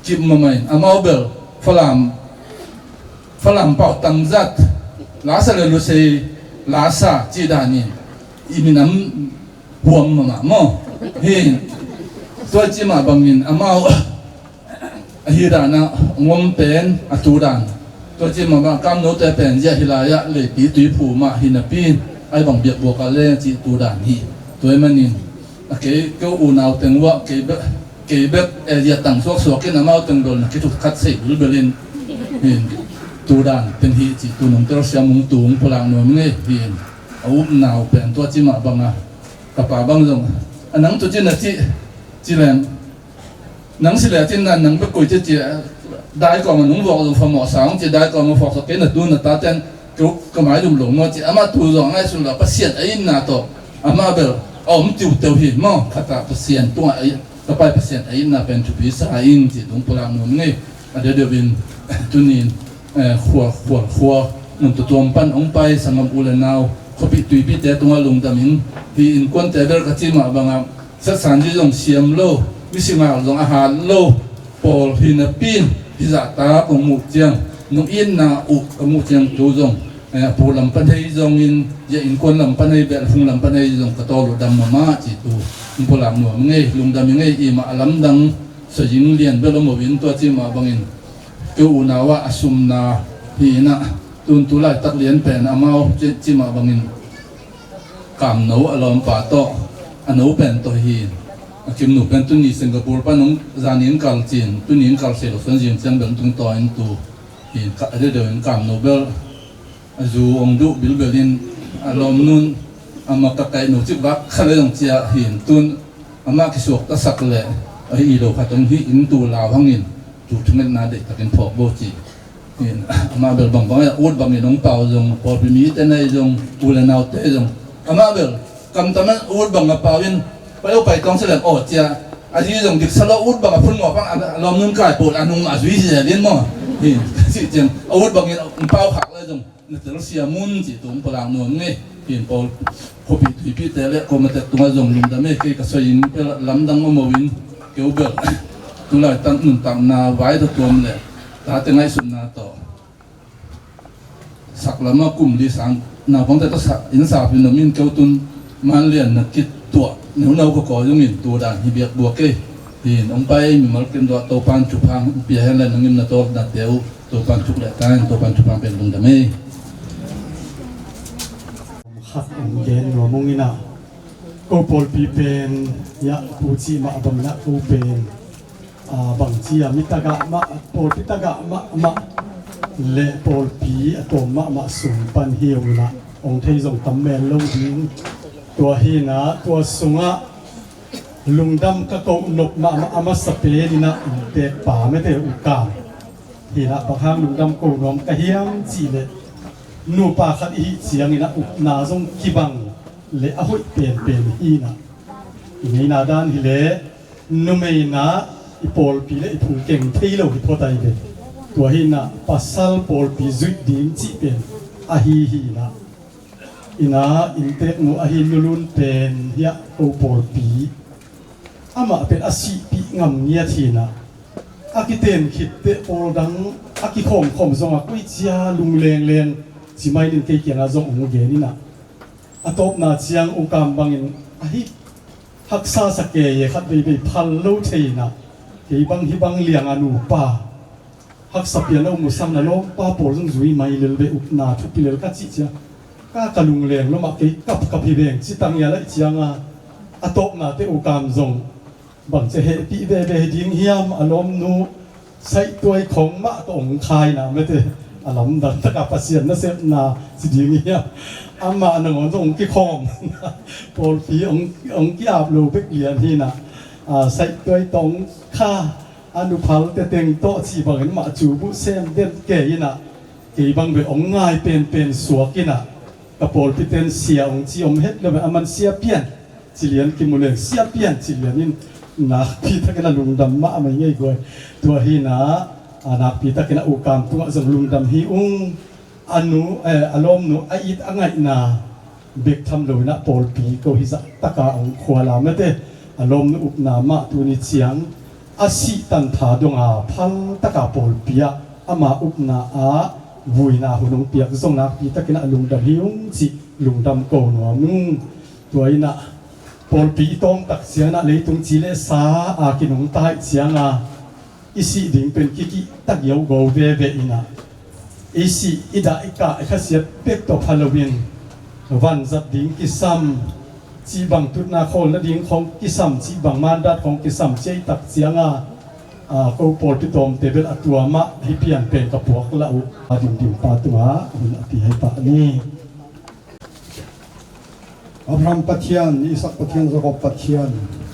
chim mamai amau bel falam pau tangzat la sa le lu sei la sa chi dani iminam huam ma mo hin to chi ma bangin amau ahirana ngom pen atudan to chi ma ba kam no te pen ya hilaya le pi tui phu ma hinapin ai bang biak bok ka le chi tu dan hi toy manin ke ko unaw tengwa ke be ya tang sok ke namau teng dol na kitu khat sei bulbelin hin tu dan ten hi chi tu nong ter siam mung tung pulang no nge hin au naw pen to chi ma banga ka pa bang jong anang tu chi na chi len nang si le tin nan nang be koi chi dai ko ma nong wo jong fa mo sang chi dai ko ma fok so ke na tu na ta ten ko mai dum long no chi ama tu jong ai sun la pa sian ai na to ama bel om tiu teu hi mo khata pasien tua ai ka pai pasien ai na pen tu pi sa in chi dong pulang no nge ade de bin tunin khwa nun tu tuam pan ong pai sangam ulan naw khopi tui pi te tunga lung taming hi in kon te ber ka chi ma banga sa san ji jong siam lo mi singa jong a han lo pol hin a pin hi za ta ko mu chiang nu in na u ka mu chiang tu jong pu lam pan hei jong in ya in kon lam pan hei be phung lam pan hei jong ka to lo dam ma chi tu pulang no nge lung dam nge i ma lam dang so jing lian be lo mo win to chi ma bangin ke unawa asumna hi na tun tu lai tak lian pen amao chi ma bangin kam no alom pa to ano pen to hi akim nu pen tu ni Singapore pa nong zanin kal chin tu nin kal se lo san jing chang bang tung to in tu hi ka de de kam no bel azu ong du bil belin alom nun ama ka kai no chi bak khale jong chia hin tun ama ki sok ta sak le ai i lo khatong hi in tu la hangin tu thungen na de takin phok bo chi in ama bel bang bang ut bang ni nong pau jong por bi mi te nei jong ulanau te jong ama bel kam taman ut bang a pawin pa yo pai tong selen o chia a ji jong dik salo ut bang a phun ngo pang lom nun kai pol anung a zui ji lien mo hin si chen ut bang ni pau khak le jong na ter sia mun chi tum pulang no nge hin pol khopi tui pi te le ko ma te tunga jong lum da me ke ka so in lam dang mo win ke u bel tu lai tan nun tam na vai da tuam le ta te ngai sun na to sak lama kum di sang na pong te to sa in sa pin no min ke tun man lian na kit tua nu nau ko ko jong in tu dan hi biak buak ke hin ong pai mi mal ken do to pan chu phang pi hen la ngim na to na teu to pan chu le tan to pan chu phang pen lung da me hat ong gen no mongina ko pol pi pen ya pu chi ma bang na pu pen bang chi ya mitaga ma pol pitaga ma le pol pi atom ma sum pan hiu na ong thei jong tam men lo ding tua hi na tua sunga lungdam ka ko nop ma ama sape dina te pa me te u ka hi na bakhang lungdam ko rom ka hiam chi le nu pa khat hi chiang ina u na jong kibang le a hoi pen hi na i na dan hi le nu mei na i pol pi le i phung keng thei lo hi photai be tua hi na pasal pol pi zui dim chi pen a hi na อินาอินเตกมูอาฮินลุนเป็นเฮียโอปอลปีอามาเป็นอาศิปีงำเงียทีนะอากิเตนคิดเตโอดังอากิคมทรงอากุยเจียลุงเลงจิไม่ดินเกี่ยงอาจงองเกนี่นะอาตบนาเจียงองกามบังอินอาฮิฮักซาสเกยขัดไปพันลูเทนะเกี่ยบังฮิบังเลียงอานูป่าฮักสับเปียนเอามุสัมนาโลป้าโปรจงจุยไม่เลเบอุปนาทุกปีเลกัดจิเจียก้ากะลุงเลงแล้วมาเกี่ยกับพิเบงจิตังยาละเจียงอาตบนาเตอุกามทรงบังจะเหปีเบดิ้งเฮียมอารมณ์นูใส่ตัวของมะตองคายนะไม่เตอารมณ์ดันตะกับปัสยันนะเสพนาสิดิ้งเฮียอามาหนังของทรงกี่คอมโปรฟีองกี่อาบลูเบกเลียนที่นะใส่ตัวตองข้าอนุพัลเตเต็งโตจีบังเห็นมาจูบุเซมเด็ดเกยนะกี่บังไปองง่ายเป็นสวกินะกระโปรงพิเตนเสียองจีอมเฮ็ดแล้วมันเสียเปียนจิเลียนกิมุเลงเสียเปียนจิเลียนนี่นักพิทักษ์ลุงดำมาไม่ง่ายกว่าตัวฮีนะนักพิทักษ์อุกามตัวจังลุงดำฮีอุงอนุอารมณ์นุไออิดอ่างไงนะเบกทำเลยนะโปลปีก็ฮิสัตะกาองขวาลาไม่ได้อารมณ์นุอุปนามะตัวนี้เสียงอาศิตันทาดงอาพัลตะกาโปลปีอะอามาอุปนาอาวุยนาหุนงเปียกส่งนักพิทักษ์ลุงดำฮีอุงจิลุงดำโกนหัวนุ่งตัวนี้นะโปลปีตองตักเสียนะเลยตรงจีเลสาอากินงตายเสียงอิสิดิ่งเป็นกิตักเยาวโกเวเวอินะอิสิอิดาอิกะข้าเสียเป็กตบฮาโลวีนวันจัดดิ่งกิซัมจีบังตุนาโคและดิ่งของกิซัมจีบังมานดัดของกิซัมเจตักเสียงก็โปลปีตอมเตเบลอัตัวมะฮิเปียนเป็นกับพวกละอุดิ่งปาตัวหุ่นอติให้ปะนี่อับรามปะเทียนอิสักปะเทียนสกปะเทียน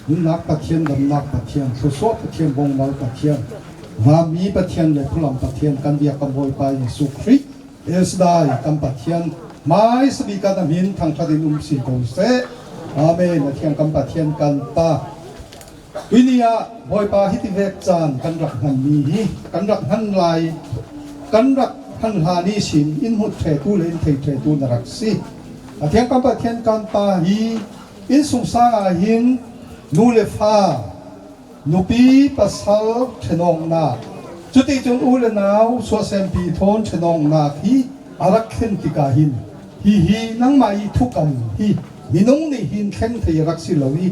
นุนักปะเทียนดำนักปะเทียนสุสวปะเทียนบงmalปะเทียนวามีปะเทียนเลยพลัมปะเทียนกันเดียกันบอยไปสุคริเอสได้กันปะเทียนไม่สบีกันหินทางชาดินุมสีโกเสอาเมนปะเทียนกันปะเทียนกันปะวินิยาบอยปาฮิติเวกจานกันรักหันมีกันรักหันลายกันรักหันหานิสินอินหุดเทตูเลนเทตูนรักซีอาเทียนกันปะเทียนกันปะฮีอินสุงสางอาหินนูเลฟ้านูปีปัสสาวชนองนาจุดที่จงอุลนาวสวเซมปีทนชนองนาฮีอารักเข็นติกาหินฮีนังไม่ทุกันฮีมินงนี่หินเข็นที่รักสิลวี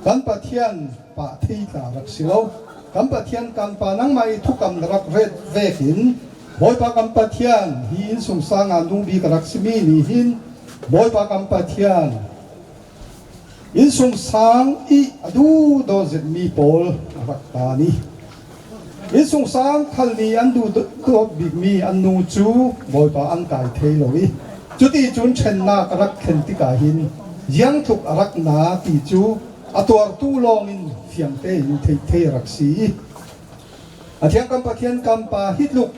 กันปะเทียนปะที่ตารักสิลวกันปะเทียนกันปะนังไม่ทุกันรักเวทเวหินบอยปะกันปะเทียนหินสุงสางานูบีกรักสิมีนี่หินบอยปะกันปะเทียนอินสงสางอีอดูโดเซมีโปลรักตานีอินสงสางขันนี้อันดูตัวบิกมีอันนูจูบอยปาอันกายเทโลวีจุดที่จุนเชนนากรักเข็นติกาหินยังถูกรักนาตีจูอตัวตู้ลองอินเฟียงเตอยู่เทรักสีอาเทียงกัมปะเทียนกัมปะฮิตลุก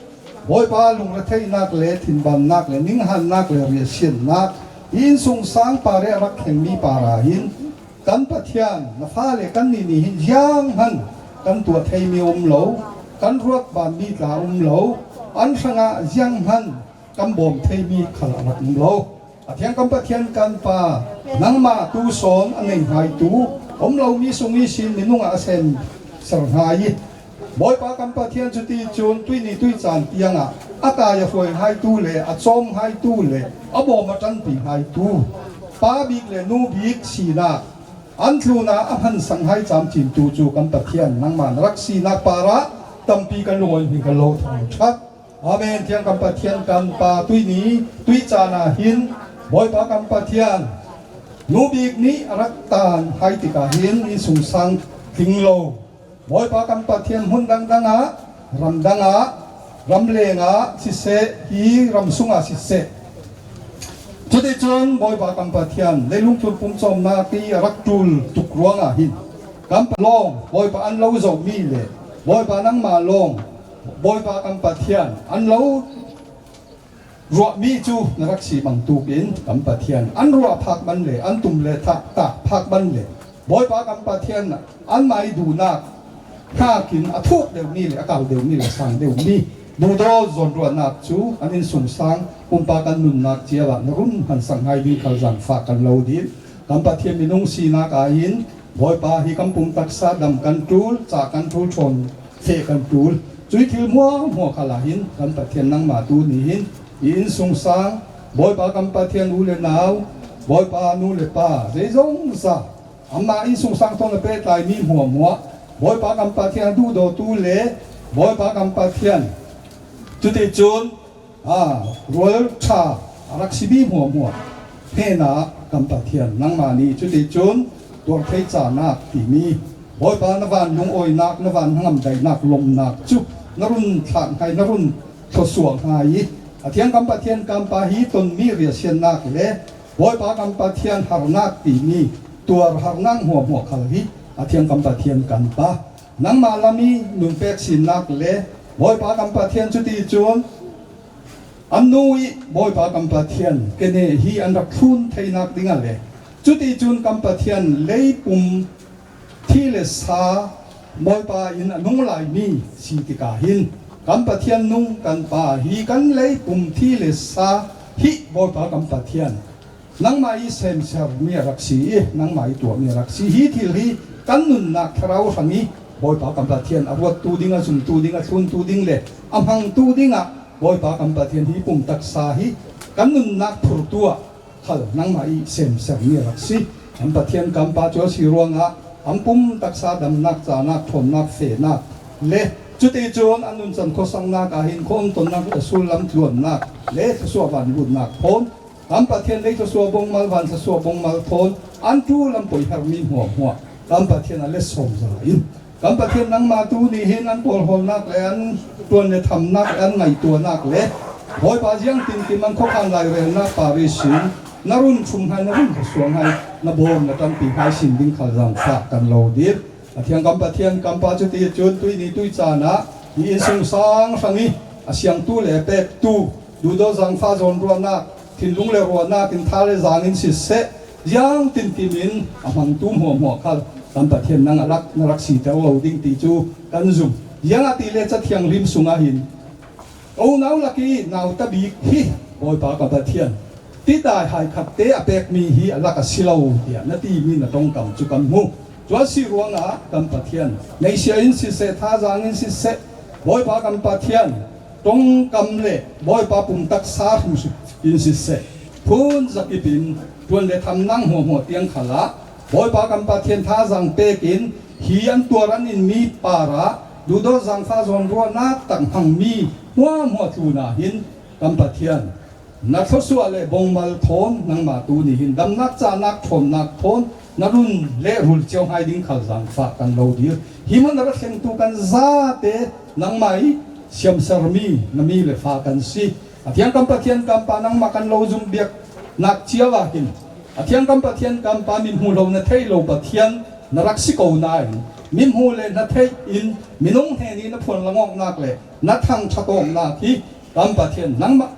บอยปาลุงระเทยนักเลทินบันนักเลนิ่งหันนักเลเรียเชียนนักอินสงสางปาเรรักเข็นมีปาราหินกันปะเทียนนฟ้าเลกันนี่หินยังหันกันตัวไทยมีอมเหลากันรวดบานมีตาอมเหลาอันสง่ายังหันกันบ่มไทยมีขลังอมเหลาอาเทียงกันปะเทียนกันปานังมาตูสอนอันหนึ่งหายตูอมเหลามีสงมีสินนุ่งอาเซนสรหายบอยปากันปะเทียนจุติจูนตุยนี่ตุยจานเตียงอากาศฝอยหายตูเลยอาจอมหายตูเลยอบ่มาจันปีหายตูปาบิกเลยนูบิกสีนาอันทลูนาอภันสังให้จำจินตูจูกันปะเทียนนังมันรักสีนักปาระตัมปีกันลอยมีกันโลทองชัดอาเมนเทียงกันปะเทียนกันปาตุยนี้ตุยจานาหินบอยปากันปะเทียนนูบิกนี้รักตานให้ติกาหินอิสุงสังทิงโลบอยปากันปะเทียนหุ่นดังรำเลงสิเสฮีรำสุงสิเสจุดที่จนบอยปากัมปะเทียนในลุงจุนปุ่มจอมนาคีรักจูลตุกรวงหินกัมปะลองบอยปาอันเล่าจงมีเลยบอยปานังมาลองบอยปากัมปะเทียนอันเล่ารัวมีจูนรักสีบังตูเป็นกัมปะเทียนอันรัวพักบันเลยอันตุ่มเลยตาพักบันเลยบอยปากัมปะเทียนอันไม่ดูนักข้ากินทุกเดี๋ยวนี้เลยอากาศเดี๋ยวนี้เลยสั่งเดี๋ยวนี้ ดูดอซอนรัวนักจูอันนี้สงสารปุ่มปากันนุนนักเจียวนรุ่นหันสังไห้ดีขัลจังฝากกันเราดีกำปะเทียมมินุงสีนักอายินบอยปาฮิกำปุ่มตักษาดำกันตูลจากกันตูชนเฟกันตูลจุยทิลมัวขลาหินกำปะเทียนนังมาตูนี่หินอินสงสารบอยปากำปะเทียนอูเลนาวบอยปานูเลปาเรซงซาอามาอินสงสารตรงเลเปตไลมีหัวบอยปากำปะเทียนดูโดตูเลบอยปากำปะเทียนจุดที่จุนรวยชารักสิบีหัวเฮนากำปะเทียนนังมานีจุดที่จุนตัวเทจานักที่มีบอยปานวันลุงอ้อยนักนวันห้ามใจนักลมนักจุนรุนทางไทยนรุนทศวงไทยเทียนกำปะเทียนกำปะฮีตนมีเรียเชียนนักเลยบอยปากำปะเทียนหารนักที่มีตัวหารนังหัวขลีเทียนกำปะเทียนกันปะนังมาลามีนุ่มเป็กสินนักเลยบอยปากำปะเทียนจุดที่จุนอันนู้ยบอยปากำปะเทียนเกเนฮีอันรักทุนไทยนักดิ่งเลยจุดที่จุนกำปะเทียนเลยปุ่มที่เลสาบอยปาอินนุ่งลายมีสีติกาหินกำปะเทียนนุ่งกันปาฮีกันเลยปุ่มที่เลสาฮิบอยปากำปะเทียนนังมาอีเซมเซอร์มีรักสีนังมาอีตัวมีรักสีฮีที่ลีกันนุนนักเราหังนี้บอยปากำปะเทียนอรวดตูดิ่งสุ่มตูดิ่งทุนตูดิ่งเลยอัมหังตูดิ่งบอยปากำปะเทียนฮีปุ่มตักษาฮีกันนุนนักผูตัวขลนังมาอีเซมเซอร์มีรักสีกำปะเทียนกำปะจัวสีรวงอัมปุ่มตักษาดำนักจานักทนนักเฟนักเละจุดที่จวนอันนุนจันโคสังนักอาหินคนตนนักสุลลำทวนนักเละทศวรรษบุญนักพนกำปะเทียนเละทศวบงมัลวันทศวบงมัลพนอันจูลำปุยฮาร์มินหัวกำปะเทียนเละสมใจกำปะเทียนนังมาตูนี่เห็นอันตัวหอนักและอันตัวเนี่ยทำนักอันไงตัวนักเละหอยปาจียงตินติมันข้อขันลายเรนักปาริสินนรุ่นชุมให้นรุ่นทศวงให้นบมนตั้งปีให้สินดิ้งขลังฝากกันเราดีเทียงกำปะเทียนกำปะจุดที่จุดตุยนี่ตุยจานะยี่สงสางสังนี้เสียงตู้เล่เป็ดตู้ดูดจังฟ้าจนรัวนักทินลุงเลรัวนักทินทาเลจางินสิเสยังตินติมินมันตุ้มหัวขัลกำปะเทียนนังรักสีเจ้าเราดิ้งตีจูกันซุ่มยังตีเลจะเทียงริมสุงหินโอ้นาวลักกี้นาวตะบีฮิบอยปากำปะเทียนที่ได้หายขัดเตะเป็กมีฮีลักสิลาวเดียนตีมีนตรงกำจุกันมูจวดสิรวงกำปะเทียนในเชียอินสิเสท่าจางอินสิเสบอยปากำปะเทียนตรงกำเล่บอยปาปุ่มตักษาหุ่นอินสิเสพูนจักปินจวนเลยทำนั่งหัวเตียงขลาบอยปากำปะเทียนท่าจางเปกินฮีอันตัวรันอินมีปาระดูดจังฟ้าจนรัวนักตั้งหังมีหัวทูนาหินกำปะเทียนนักทศวรรษบงมัลทนนังมาตูนี่หินดำนักจานักทนนักทนนรุ่นเละรุลเจ้าให้ดิ้งขลังฝากกันเราดีหิมันรักเข็งตุกันซาเตนังไม่เสียมสารมีนมีเลฝากกันสิเทียงกำปะเทียนกำปานังมากันเราจุ่มเบียกนักเชียวหินเทียงกำปะเทียนกำปามิมหูเราเนเทยเราปะเทียนนรักสิโกนายมิมหูเลนเทยอินมินงเฮนีนพลละงอกนักเลยนักทางชะตงนักที่กำปะเทียนนังมา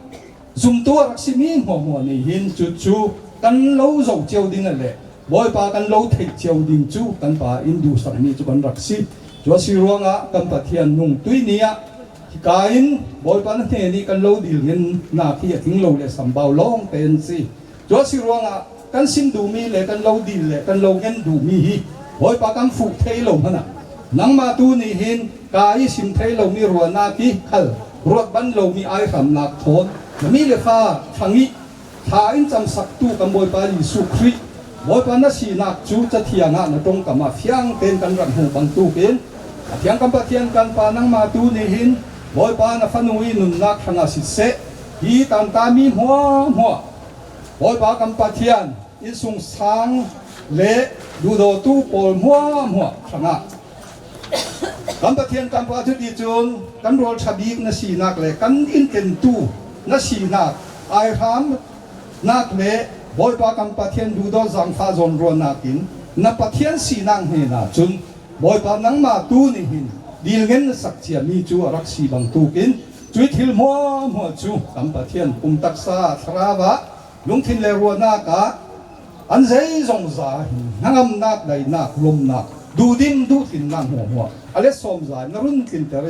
ซุ่มตัวรักสิมีหัวนี่หินจู่กันเราเราเจียวดิ้งเลยบอยปากันเราเทเจียวดิ้งจู่กันปาอินดูสังนี่จุกันรักสิจวดสิรวงกันปะเทียนนุ่งตุยนี่กาอินบอยปานั่นเฮนี่กันเราดิลเงินนาที่ทิ้งเราเลยสัมเบาล้องเป็นสิจวดสิรวงกันสินดูมีเลยกันเราดิลเลยกันเราเงินดูมีฮีบอยปากันฝูกเทเราขนาดนังมาตูนี่หินกายสินเทเรามีรัวนาที่ขัลรถบันเรามีไอรำนักทนมีเลฟ้าฟังนี้ถ้าอินจำสักตู้กับบอยปาลิสุครีบอยปานาสีนักจูจะเทียงนะตรงกับมาเฟียงเป็นกันรังหูบังตู้เป็นเทียงกันปะเทียงกันปานังมาตูนี่หินบอยปานาฟันุยนุนนักทางอาศิเสฮีตันตามีหัวบอยปากันปะเทียนอิสุงสังเละดูโดตู้ปอลหัวทางกันปะเทียนกันปาจุดดีจุนกันโรลชาบีกนาสีนักเลยกันอินเกนตู้นักสีนักไอรามนักเละบอยปากันปะเทียนดูดอจังฟ้าจนรัวนักอินนักปะเทียนสีนังเฮนะจุนบอยปานังมาตูนี่หินดีลเงินสักเจียมีจูรักสีบังตูกินจุดทิลมัวจูกันปะเทียนปุ่มตักษาทราวะลุงทินเลรัวนักอันเซยจงใจนังอำนักใดนักลมนักดูดินดูทินนังหัวอะไรสมใจนรุ่นกินแต่ไร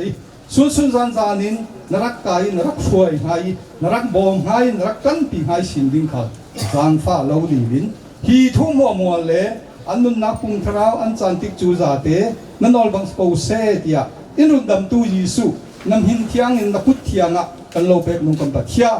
สุนจันจานินนรักกายนรักช่วยให้นรักบอมให้นรักกันปีให้สินดิ้งขัดจานฟ้าเราดีวินฮีทุ่งมัวเลอันนุนนักพุงทราวอันจันติกจูจาเตนั่นอลบังสปูเซติยาอินรุนดำตูยิสุนำหินเทียงอินนักพุทเทียงะกันโลเบกนุงกันปัทยา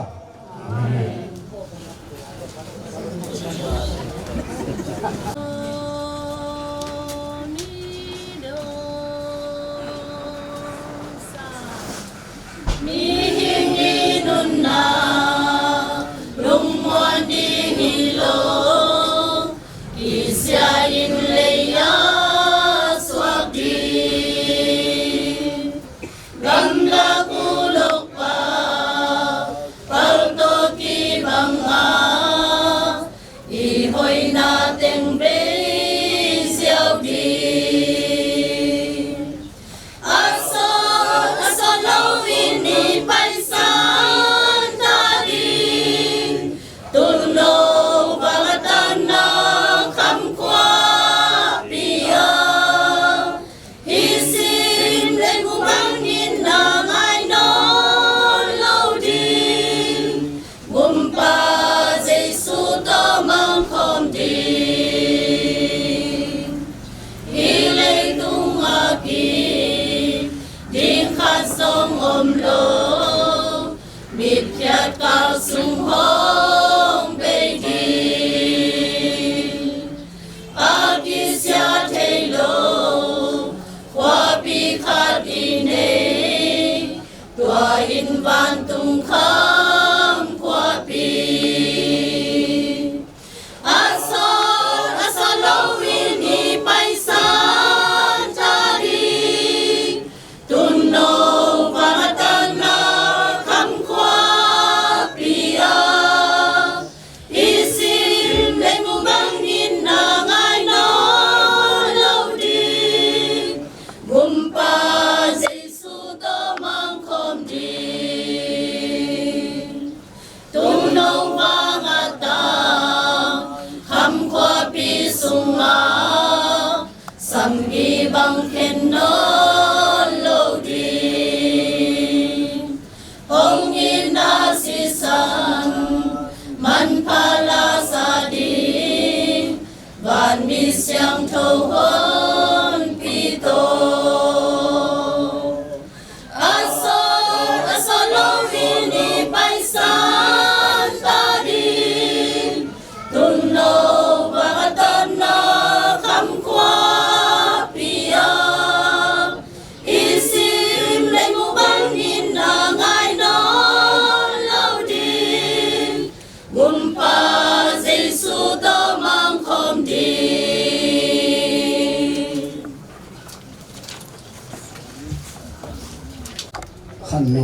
ขันโน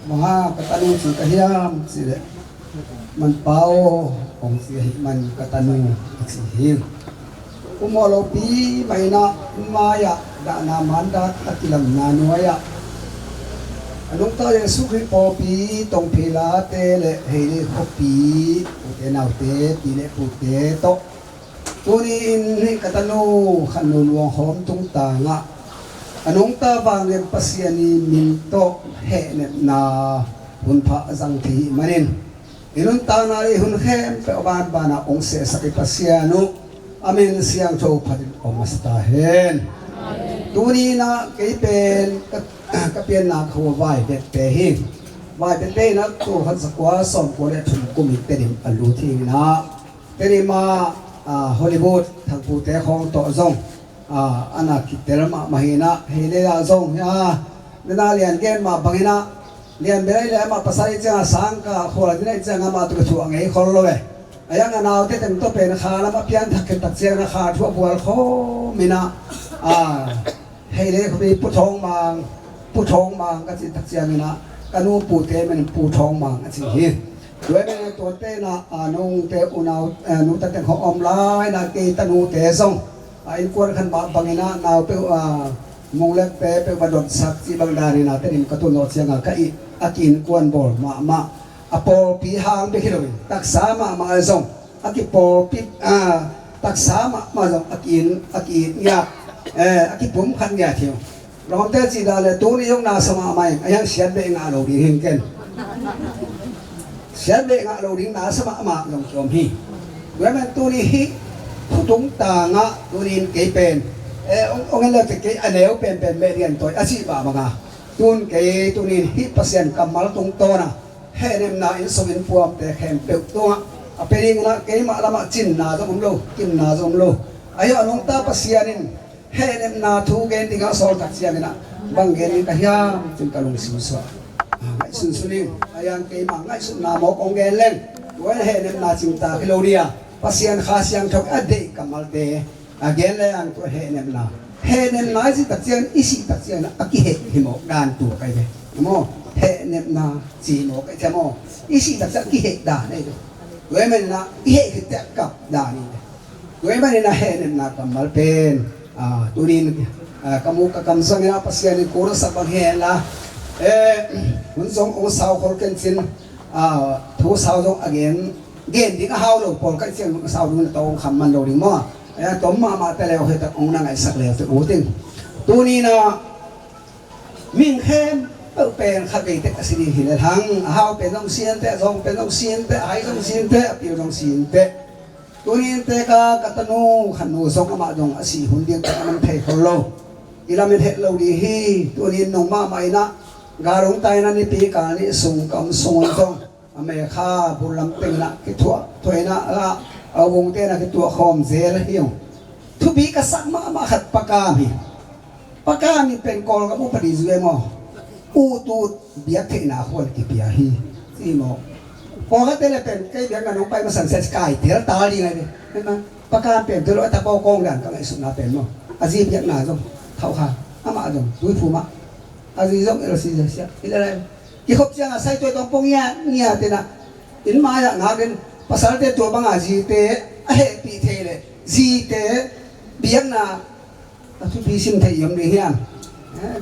มหากตัญญูสิกะเฮียมสิเดมันเป่าของสิมันกตัญญูสิเฮียอุโมโลปีไมนะมายะดานามันดาตะกิลัมนานุยะอนุตตะเยซูคริสต์ปอปีตงเพลาเตเลเฮเลขปีอุเตนาเตปีเลปุเตโตตัวนี้อินให้กตัญญูขันโนหลวงหอมตุงตางะanong tabangin pasyani minto henet na hunpa zangti manin inun tanari hun hem pe oban bana ongse sa pasyano amen siyang cho padin omastahen tuni na kaipen kapien na khawai det pehin vai det na to han sakwa som ko le thum kumit terim aluthi na terima Hollywood thangpu te khong to zong anak kita mahina hilela zong ya nana lian gen ma bangina lian berai le ma pasai cha sangka khola dinai cha ngama tu chu angai khol lowe ayang anaw te tem to pen khala ma pian thak tak che na kha thu bual kho mina hele ko bi pu thong mang ka chi tak che mina kanu pu te men pu thong mang a chi hiด้วยในตัวเต้นะนุ่งเตอุณานุ่งตั้งแต่ของอมลายนะเกตนูเตส่งไอ้กวนขันบาบังนะนาวเปมงเล็กเปเปวัดดสักที่บางดารินะแต่ดินกระตุ้นอดเสียงกะอีอากินกวนบอลมาอปอปีหางไปคิดเลยตักสามาส่งอากิปอปีตักสามาส่งอากินยาอากิผมขันยาเที่ยว เราเตจีดาเลยตัวนี้ยงนาสมาไม่ไอ้ยังเสียเบงอาโลดีเฮงเกนเสียเบงอาโลดีนาสมามาลงจอมฮีเว้ยมันตัวนี้ฮีผู้ตรงต่างะตัวนี้เกยเป็นองค์เลิกจะเกยอันเดียวเป็นเมเรียนตัวอาชีพบางอ่ะตัวเกยตัวนี้ฮีเปอร์เซ็นต์กำมาตรงตัวนะเฮ้ยเนี่ยนาอินสวินพวมแต่แข็งเปลือกตัวเป็นยังไงเกยมาละมาจินนาจงโลกินนาจงโลไอ้ยังลงตาเปอร์เซ็นต์เฮ้ยเนี่ยนาทูเกนที่เขาสอนตักเสียนี่นะบางเกณฑ์ก็ยามจึงกระลงสุสวะไอ้สุนสุนิงไอ้ยังเกย์มังไอ้สุนนามอกองเกณฑ์เล่นวันเห็นเนี่ยนาจิงตาคิโลเดียภาษาอังกฤษยังทบอดีตกำมัลเตอเกณฑ์เล่นตัวเห็นเนี่ยนาสิตักเสียนอิสิตักเสียนอักเหตุหิมอกการตัวใครเนี่ยโม่เห็นเนี่ยนาจีโมกไอ้เจ้าโม่อิสิตักเสียนกิเหตุด่าเนี่ยเว้ยมันนะกิเหตุคือแต่กับด่านี่เว้ยมันนะเห็นเนี่ยนากำมัลเป็นตัวนี้kamu kakamsang ina pasyan ni kuro sa panghela mun song o saw kol ken sin thu saw dong again gen di ka haw lo pol ka sin saw dong tong khamman lo ring mo tom ma ta leo he ta ong na ngai sak leo te o ting tu ni na min khem pen kha ke te asini hin thang haw pen dong sien te dong pen dong sien te ai dong sien te pi dong sien te tu ni te ka katanu khanu song ma dong asi hun ding ta man thei khol lo ilamin het lo di hi tu ni nong ma mai na garong tai na ni pi ka ni sung kam sung tong ame kha bulam peng na ki thua thoina la awong te na ki tua khom zel hiu thu bi ka sak ma khat pakami pen kol ka mu padi zue mo u tu biak the na khol ki pia hi si mo ko ha te le pen kai biak na nong pai ma san set sky tel ta li ngai ni na pakam pen tu lo ta po kong dan ka ngai su na pen mo azi biak na jong thau kha ama jong tui phu ma azi jong el si sia ile ki khop chang sai toi tong pong nia te na in ma ya nga gen pasal te to bang a ji te a he pi the le ji te biak na a thu pi sim thai yom ni hian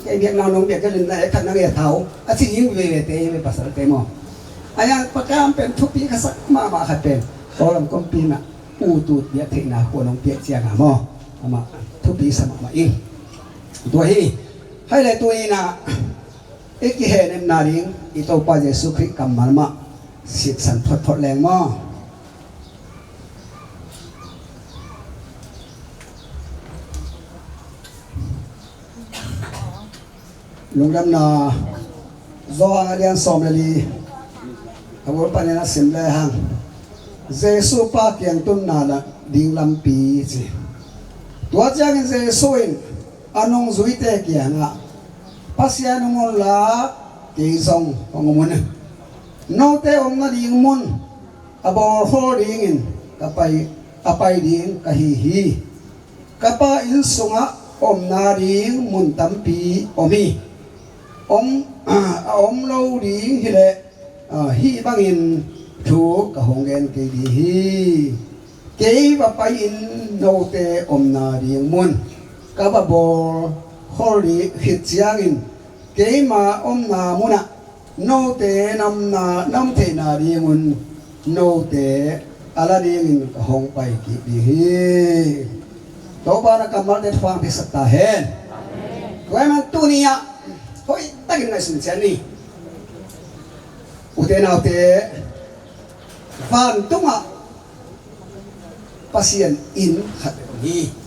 cái biak na nong biak ka lin na e khat na ge thau a chi yin ve te me pasal te mo aya pakam pen thu pi ka sak ma khat pen kolam kom pi na u tu biak the na ko nong biak chiang a mo ama thu pi sama ma ingตัวฮีให้เลยตัวนี้นะเอกเห็นนาริงอีตัวพระเยซูคริสต์กำมันมาสิทธิ์สันทดแรงมั้งลุงดำนาโซอาเรียนสอมเลยขบวนปนินาสิมเลยฮังเยซูปาเกียงตุนนาละดิ่งลำปีสิตัวจ้างเยซูอินanong zuite kia nga pasya nung la kisong pangumun no te om na ding mun abor ho dingin kapay ding kahihi kapa il sunga om na ding mun tampi omi om lo ding hile hi bangin thu kahongen ke di hi ke papay in no te om na ding mun kababor holi hitjiangin keima omna muna no te nam te na ringun no te ala ringin hong pai ki di hi to ba na kamal de phang te sakta hen koi man tunia hoi tagin ngai sun chani ute na te van tunga pasien in khat hi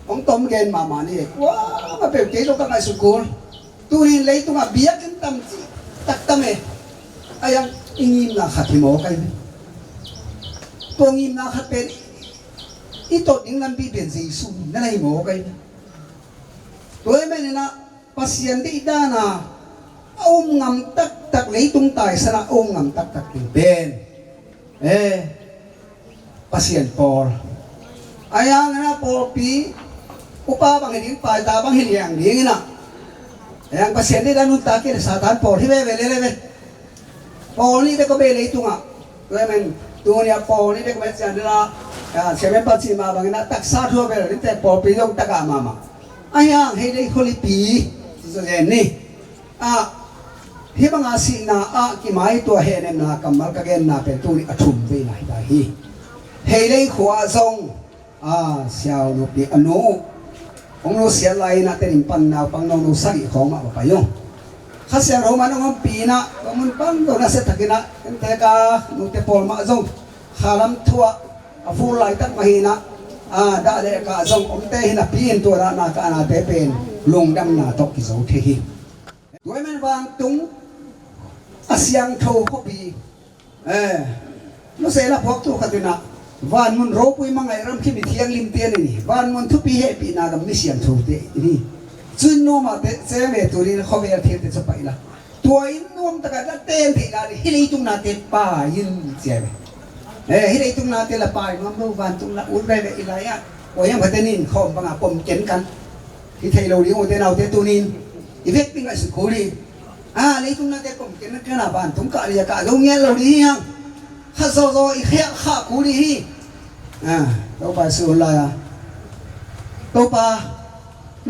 ông tom gen mama ni wah ma pe ke lo ka ngai sukul turin lei tu ma biak kin tam chi tak tame ayang ingim na khatimo kai tongim na khat pen ito ding nan bi ben jesu na lai mo kai toy men na pasien di dana ngam tak lei tung tai sana ngam tak kin ben pasien por ayang na por pi upa bang hiding pa ta bang hiliang ding na yang pasien di danun takir satan por hi le por ni de ko be le tunga men tunia por ni de ko sian na semen pa chi ma bang na tak sa tho be ni te por pi dong taka mama ayang he le kholi pi so zen ni hi bang asi na ki mai to he ne na kamal ka gen na pe tu ni athum ve na hi he le khwa song xiao no pi anu องโนเสียไลนะเต็มปันนาปังนองโนสักของมาไปยงข้าเสียงเรามันองปีนะก็มันปังโดนเสร็จกินะแต่กานุเตปอลมาจงขาลำทัวฟูไลตักมาหินะดาเดกาจงอมเตหินะปีนตัวนาคานาเตเป็นลงดำนาตกิโซเทหิด้วยมันวางตุงอาเซียงโทขบีนุเสละพวกตัวกันนะวันมันรบไปมังไงรำคิดเที่ยงลิมเตียนี่วันมันทุปีเหปีนากำมิเสียงโทเตนี่จุนโนมาเตเซเมตุรีเขาเวียเทียเตสไปละตัวอินนวมตะกันเต็มที่ละฮิลิตุงนาเตป้ายินเสียเฮิลิตุงนาเตละป้ามันรู้วันตุงละอุดเรเวอิลายะโอ้ยังพัฒนินเขาบังอาปมเจนกันที่ไทยเราเลี้ยงโอเตนาเตตุนินอีเวกปิ้งไอสุขุลีลิตุงนาเตปมเจนกันนะบ้านตุงกะเรียกะลงเงี้ยเราเลี้ยงข้าโซโซอีเขียข้าขุลีฮีตัวไปสุลายตัวไป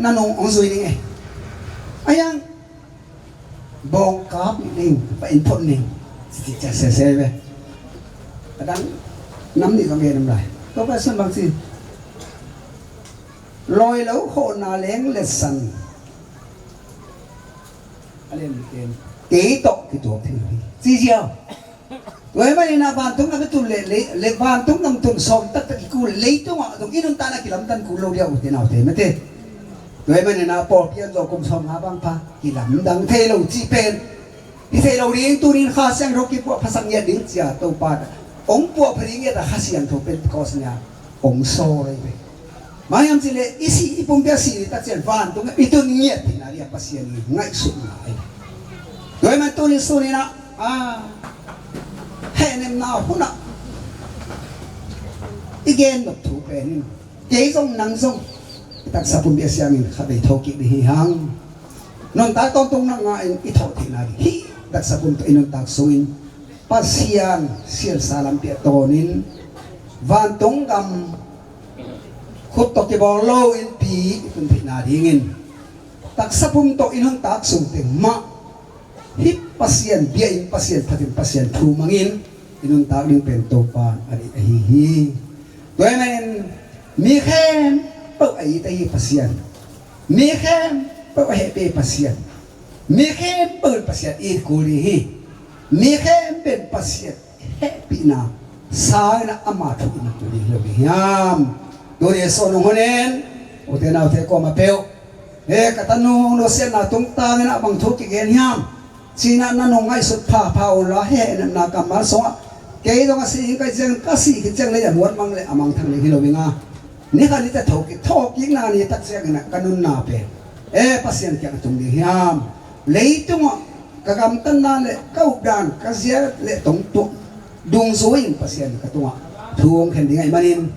นั่นองซุยนี่ไอ้ยังบองกับนี่ไปอินพุตนี่สิจะเสียไปดังน้ำนี่ก็เกินน้ำลายตัวไปสุบางทีลอยแล้วโคนาเล้งเลสันอะไรนี่เกย์ตกที่ตัวที่จีเจียวตัวเองไม่ได้นาบานตุ้งกับตุ้งเล็กบานตุ้งกับตุ้งสองตัดตะกี้กูเลี้ยตุ้งอ่ะตุ้งกินน้ำตาลกินลำตันกูเราเดียวเดี๋ยวเอาเถอะไม่เถอะตัวเองไม่ได้นาปอเพียงเราคุมสมหาบางพากินลำดังเทเราจีเป็นที่เทเราเลี้ยงตัวนี้ข้าเสียงเราคิดว่าภาษาเงียดิ้งเสียตัวปาดองค์ปัวพริ้งเงียแต่ข้าเสียงถูกเป็นกอสัญญาองค์โซ่เลยไปมายังสิเลยอีสิอีปุ่มเบียสีตัดเสียนวานตุ้งอีตัวเงียที่นาเรียกภาษาเงียง่ายสุดเลยตัวเองมันตัวนี้สุดนี่นะเฮ้ยเนี่ยน่าหุ่นอ่ะอีเกนแบบถูกเป็นเจ๊ส่งนังส่งตักสับปุ่มเบียเสียงข้าไปทอกิบิหังนนตาตรงตรงนั่งงานอีทอที่นาดีตักสับปุ่มตัวอินนตักสุอินปัสเซียนเสียสาลัมเปียโตนินวันตรงกำขุดตกที่บอลโลอินปีเป็นที่นาดีเงินตักสับปุ่มตัวอินนตักสุงเต็มมะฮิปpasien dia in pasien patin pasien thu mangin inun tak ling pen topa ari hi toy men mi khem pau ai tai pasien mi khem pau he pe pasien mi khem pau pasien I kuli hi mi khem pen pasien he pina sa na ama thu in kuli lo hiam do ye so no honen o te na te ko ma peu katanu no sen na tung ta na bang thu ki gen hiam Cina na nong ay sut pa ula he na kamal so kay do kasi kay jeng kasi kijeng le muat mang le amang thang le hilowinga ni kali ta thoki na ni tak sia na kanun na pe pasien kya tum di hiam leitung kagam tan na le kau dan kasia le tong tu dung suin pasien katunga thuong khen di ngai manin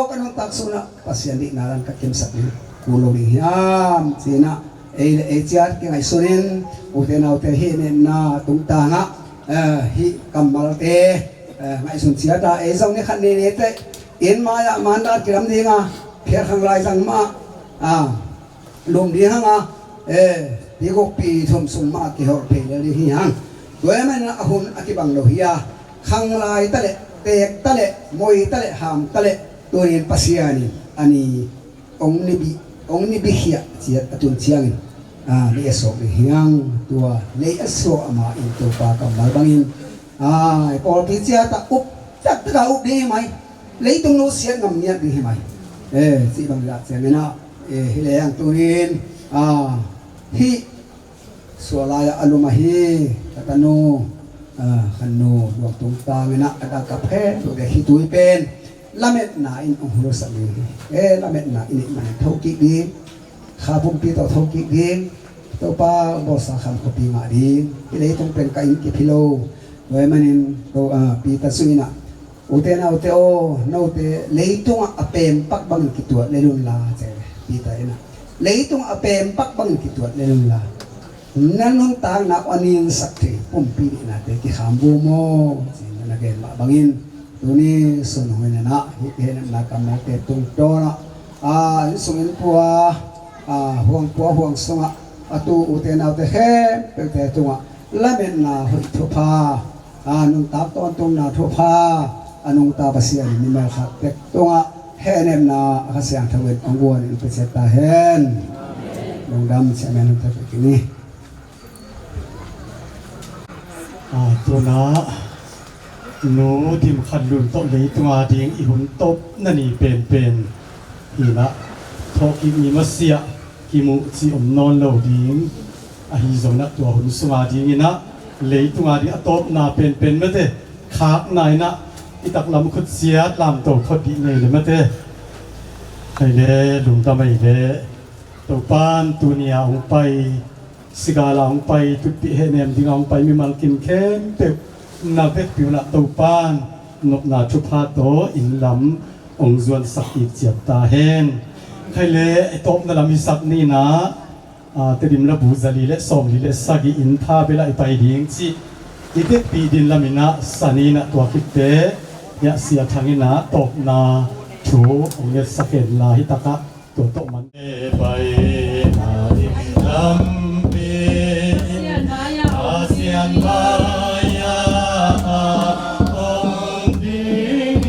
kanun tak suna pasien di naran ka kimsak ni kulo di hiam sina chiat ki ngai sunin uten autte hi ne na tung ta nga hi kamal te ngai sun chia ta zong ni khan ni te in ma ya man da kiram di nga phia khang lai sang ma lum di hanga di gok pi thum sum ma ki hor pe le hi hang toy man na hun akibang lo hiya khang lai ta le tek ta le moi ta le ham ta le toin pasiani ani ong ni bi hiya chia atun chiang le so le hiang tua le so ama in to pa ka mal bangin pol pi chia ta up tak ta up ni mai le tung no sia ngam nia di mai si bang la se mena hi le yang tuin hi so la ya aluma hi katanu khanu dok tung ta mena ada ka phe do de hi tui pen lamet na in ong lo sa ni lamet na in man thoki di kha pum pi to thoki di to pa bo sa kham ko pi ma di ile tong pen ka in ki philo we manin to pi ta suina ute na ute o no te leitung a pem pak bang ki tu le lun la che pi ta ina leitung a pem pak bang ki tu le lun la nan nun ta na anin sakti pum pi na te ki kham bu mo sin na gen ma bangin tuni sun hoi na hi he na kam na te tung to na sungin puwa huang puwa huang sunga atu uten au te he pe te tunga lamen na hoi thopa nung ta ton tung na thopa anung ta pasian ni ma khat tek tunga nem na kasiang thawet angwan in peseta hen longdam semen ta kini ตัวนะหนูทีมขัดลุนโตเลยตัวดิงอีหุ่นตบนั่นนี่เป็นอีละทอกิมีมาเสียกิมุจีอมนอนเหล่าดิงฮีจงนักตัวหุ่นสมาดิงนะเลยตัวดิอตบนาเป็นไม่ได้ขาบนายนะอีตักลำคุดเสียลำโตพอดีเลยไม่ได้ใครเล่ลุงตาไม่เล่ตัวป้านตัวเนียองไปสิกาลองไปตุปิเฮเนมดิงองไปมีมังกินเข้มเป็บนาเวกผิวนาตูปานนกนาชุพาโตอินลำองจวนสักอีกเจียบตาเฮนใครเล่ไอตบนาลามีสักนี่นะเตดิมระบุจลีเละสมลีเละสักอินท่าเวลาไปดิงจีอีเด็กปีดินลามินะสันีนะตัวคิดเตยะเสียทางนี้นะตบนาชูองเยสักเห็นลาฮิตะกะตัวโตมันไปนาดิลำAsian Maya Om Ding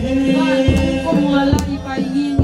Kumala ipahingin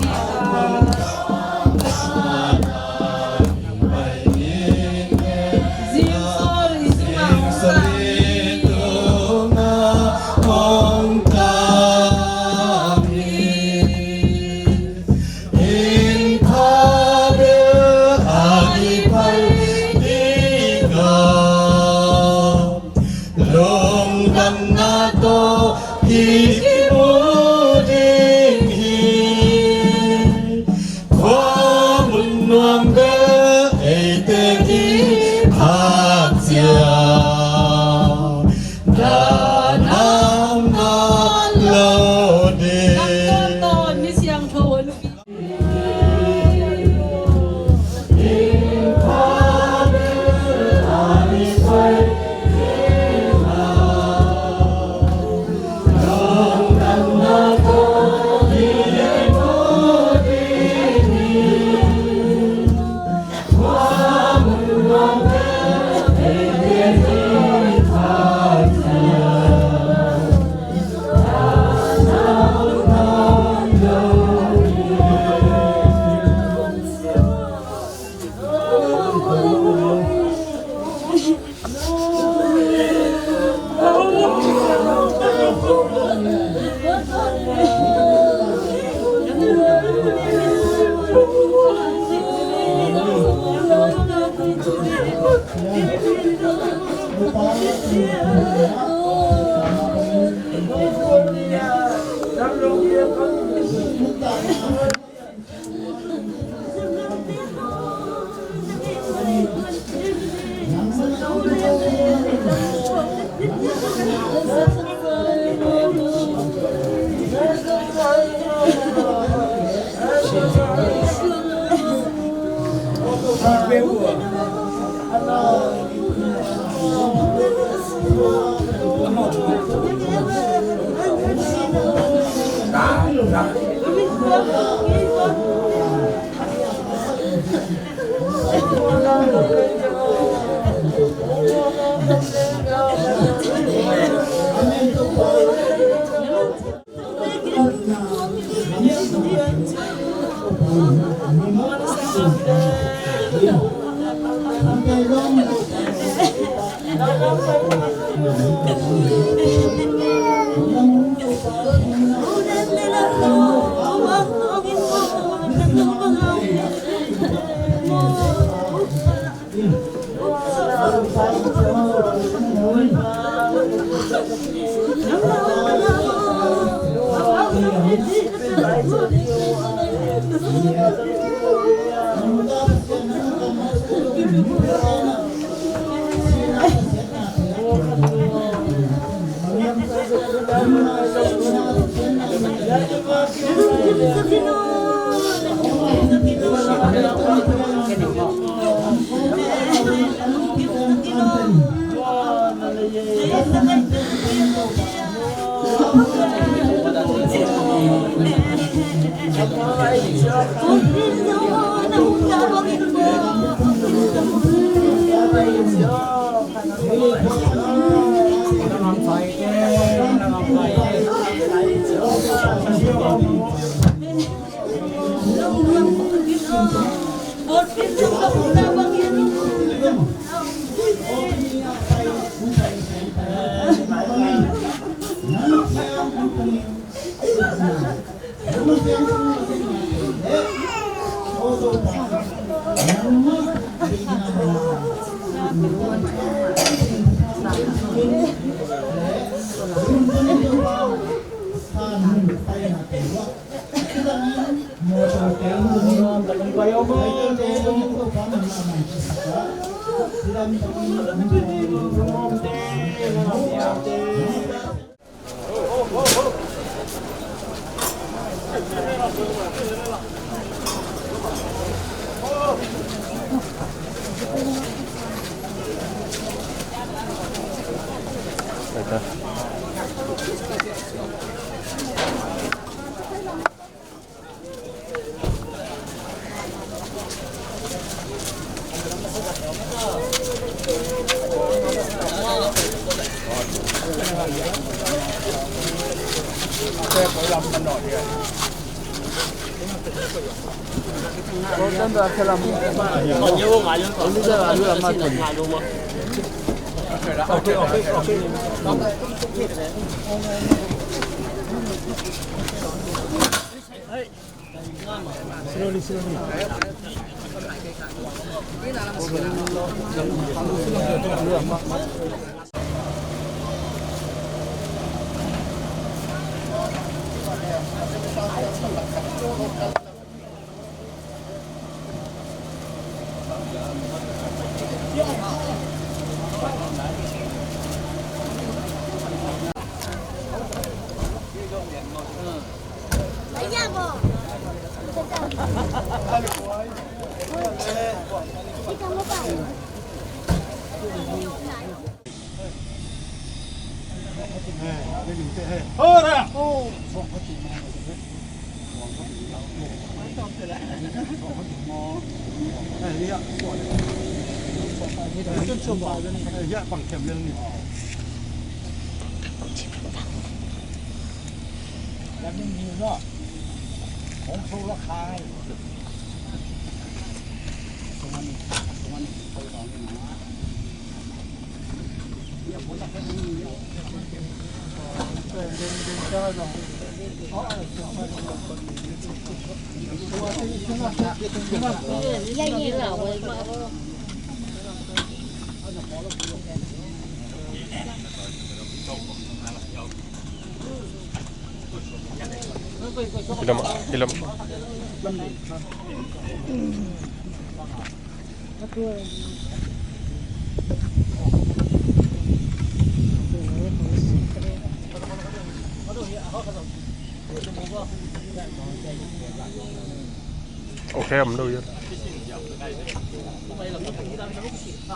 โอเคมันดูเยอะ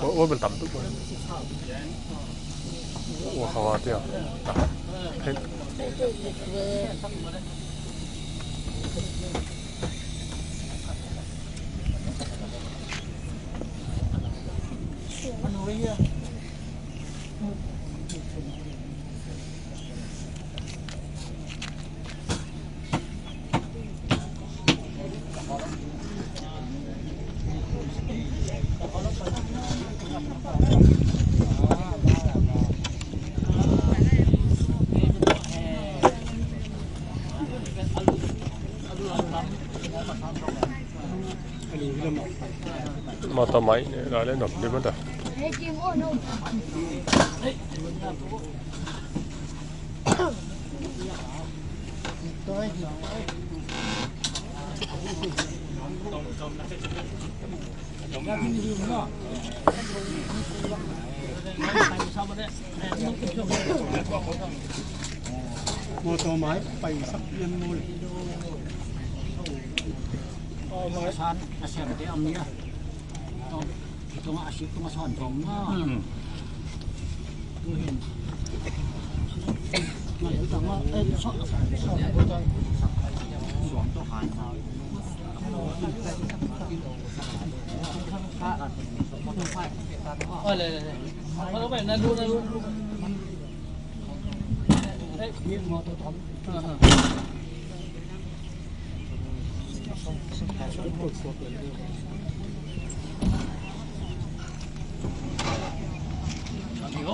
โอ้มันต่ำทุกคนโอ้เขาว่าเที่ยวมาทำไมเนี่ยเราเล่นหนักดีมั้ยแต่มอตัวไม้ไปสักเดือนมูลชั้นอาเซียนได้เอาเนี้ยต้องอาชีพต้องมาสอนผมเนาะดูเห็นมันต้องว่าสอนต้องหาเลยเขาต้องไปนั่นดูเฮ้ยมีมอตัวทอม ที่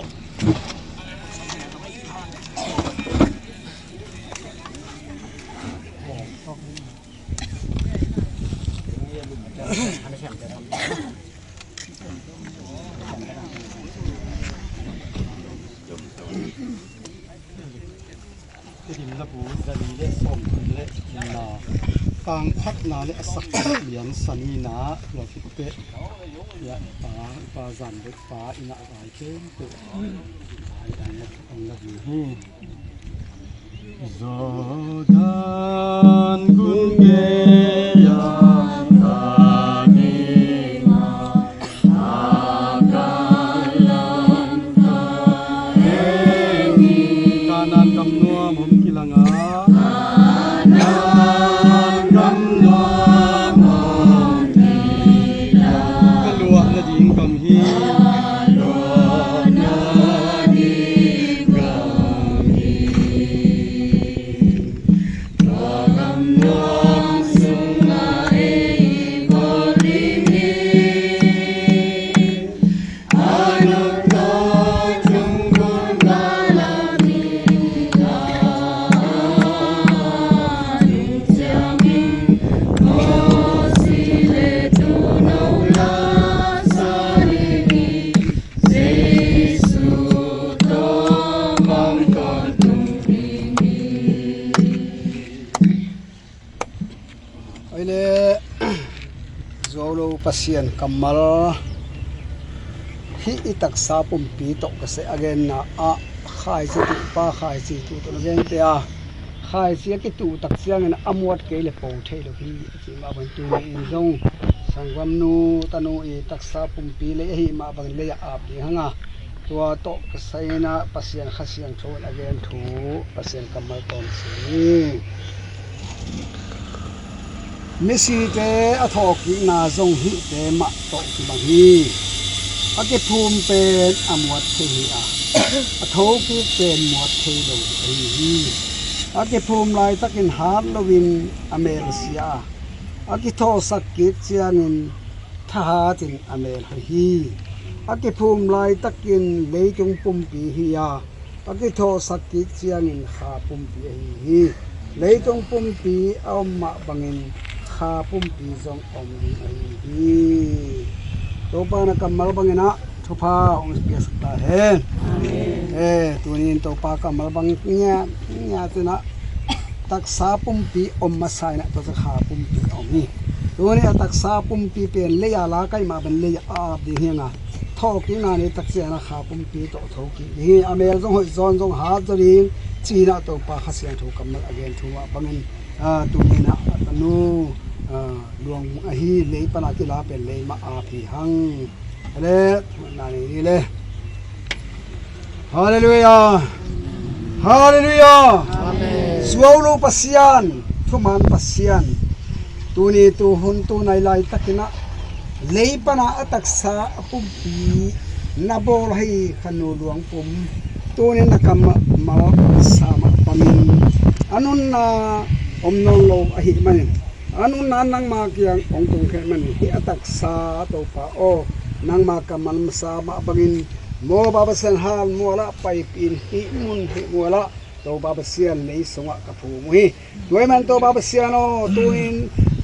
ดินระบุจะดีและส่งและนาปางพัดนาและสักเหรียญสันนีนาหลอดทิเปะยะปาจันเด็กฟ้าอินาอายเก่งเปะอายดังนักองนักฮีZodan gungeyan kanima akalan kaengi kanan kamnua mum kilanga kanan kamnua mum kilanga kalua na ding kamhi pasien kamal hi itak sa pumpi to kasi again na khai si tu pa khai si tu to again te khai si ki tu tak siang na amwat ke le po the lo hi chi ma ban tu in jong sangwam nu tanu i tak sa pumpi le hi ma bang le ap di hanga tua to kasai na pasien khasiang thon again thu pasien kamal tom si Messi te athok na zong hi te ma to ki bang hi ake phum pen amwat the hi athok ki pen mot the lo hi ake phum lai takin har lovin amel sia ake tho sakit chianin tha tin amel hi ake phum lai takin leitung pumpi hi ya ake tho sakit chianin kha pumpi hi leitung pumpi amma bangin kha pumpi zong om hi to pa na kamal bangena thopa ong spias ta hen tunin to pa kamal bang nya tuna tak sa pumpi om masai na to kha pumpi om hi tuni tak sa pumpi pen le ya la kai ma ban le a di hinga thoki na ni tak sia na kha pumpi to thoki hi amel zong hoi zon zong ha zoring china to pa khasian thu kamal again thu bangin tumina anu luang ahi le pana ki la pe le ma a phi hang le na ni le hallelujah hallelujah amen suaulo pasian thuman pasian tuni tu hun tu nai lai takina le pana ataksa apumpi nabol hai khanu luang pum tuni nakam ma sama pamin anun na omnon lo ahi manin anun nan nang ma kyang ong tung khe man hi atak sa to pa o nang ma kaman sa ma bangin mo baba sen hal mo la pai pin hi mun hi mo la to baba sian nei songa ka phu mu hi toy man to baba siano tuin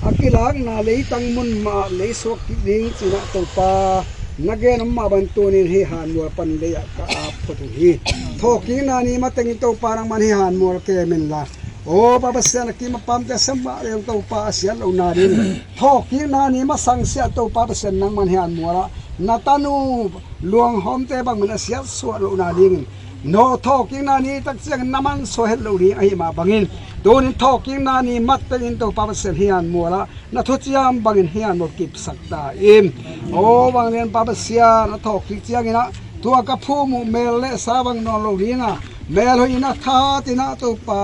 akilang na lei tang mun ma lei sok ding china to pa nagen ma ban tunin hi han mo pan le ka a photu hi thoki na ni ma teng to parang man hi han mo ke men la o baba sian ki ma pam te sama le to pa sian lo na din thoki na ni ma sang sia to pa sian nang man hi han mo la natanu luang hom te bang man sia so lo na ding no thoki na ni tak siang naman so het lo ri ai ma bangin donin thoki na ni mat te in to pa sian hi han mo la na thu chiam bangin hi han mo kip sakta im o bangin pa sian na thoki chiang ina tua ka phu mu mel le sa bang no lo ri na mel ho ina tha tina to pa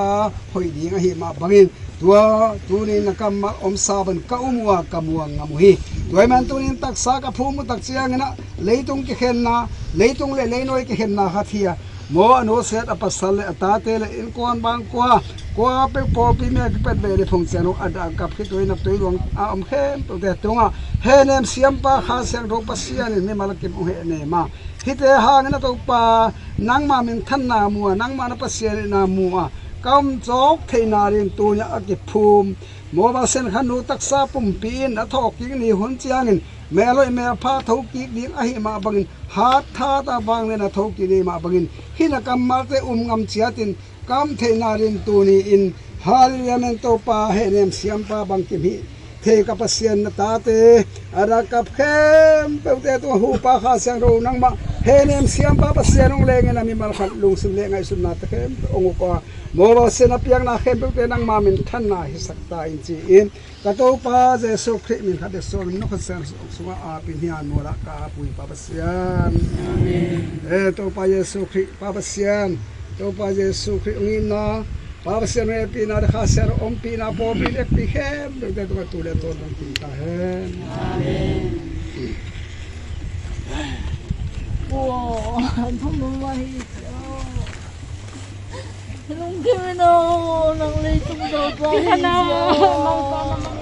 hoi ding hi ma bangin tua tunin nakam om saban ka umwa kamuang ngamuhi toy man tunin tak sa ka phu mu tak chiang ina leitung ki khenna leitung le leinoi ki khenna hathia mo ano set apasal le atate le in kon bang kwa กว่าไปพอปีแม่ก็เป็นเวรพงเสียนอัดกับคิดตัวนับตัวหลวงอมเข้มตัวแต่ตรงเฮเนมเสียมปาหาเสียงโรปัสเซียนนี่มาลกิมเฮเนมาฮิตหางนะตัวปานังมามิงทันนามัวนังมานะปัสเซียนนามัวกำจอกเทนาเรียนตัวเนี่ยกิภูมิโมบาเซนขันูตักษาปุ่มปีนทอกกิงนี่หุ่นเจียงินแม่ลอยแม่พาทกิกดิ้งอหิมาบังหาทาตาบังเนี่ยนะทกินี่มาบังหินกรรมมาเตงำเชียตินกำเทนาเรียนตัวนี้อินฮาลิยาเมนโตปาเฮเนมเสียมปาบังกิมฮิเทกับปัสเซียนตาเตอารากับเข้มเปเตตัวหูปาข้าเสียงรูนังมาเฮเนมเสียมปาปัสเซียนองเลงนะมีมาขัดลุงสุนเลงไอสุนนาตะเข้มองค์กว่าโมบาเซนเปียงนาเข้มเปเตนังมามินทันนาฮิสักตาอินจีอินกะโตปาเจสุคริมินขัดเดโซมินนกเซนสุงอาปินฮิอันโมระกาปุยปาปัสเซียนอาเมนโตปาเยสุคริปาปัสเซียนโตปาเยสุคริองอินนาPapa siya may pinadakasar pina po pinagpihem. Dagdag matulad to ng pintahan. Amen. Wow, ang mamahit. Anong gawin ako ng litong dapat? Kaya na, mangpa naman.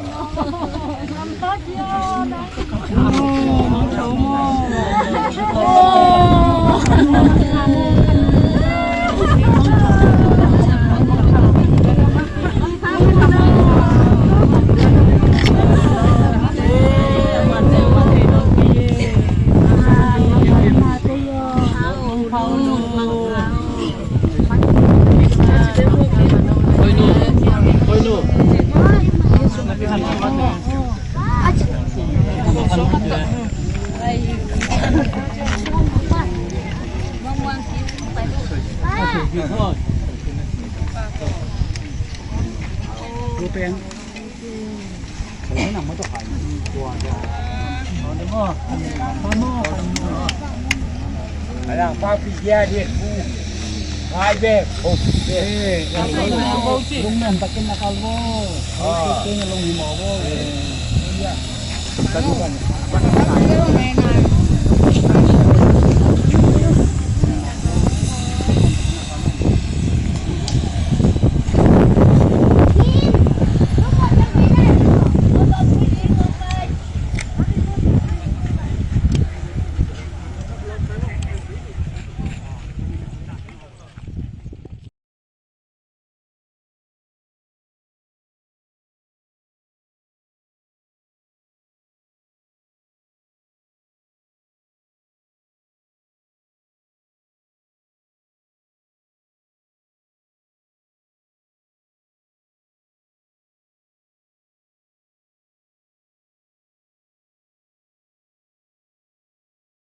Nampak yun.ดูเป็นเขาหนังมันต้องขายตัวเดียวแล้วก็ป้าหม้ออะไรป้าพี่แย่ดิกูขายเบกโอ้เบ้ลุงนั่นตะกินนักเอาโว้กินลงหิมะโว้ตะกุกัน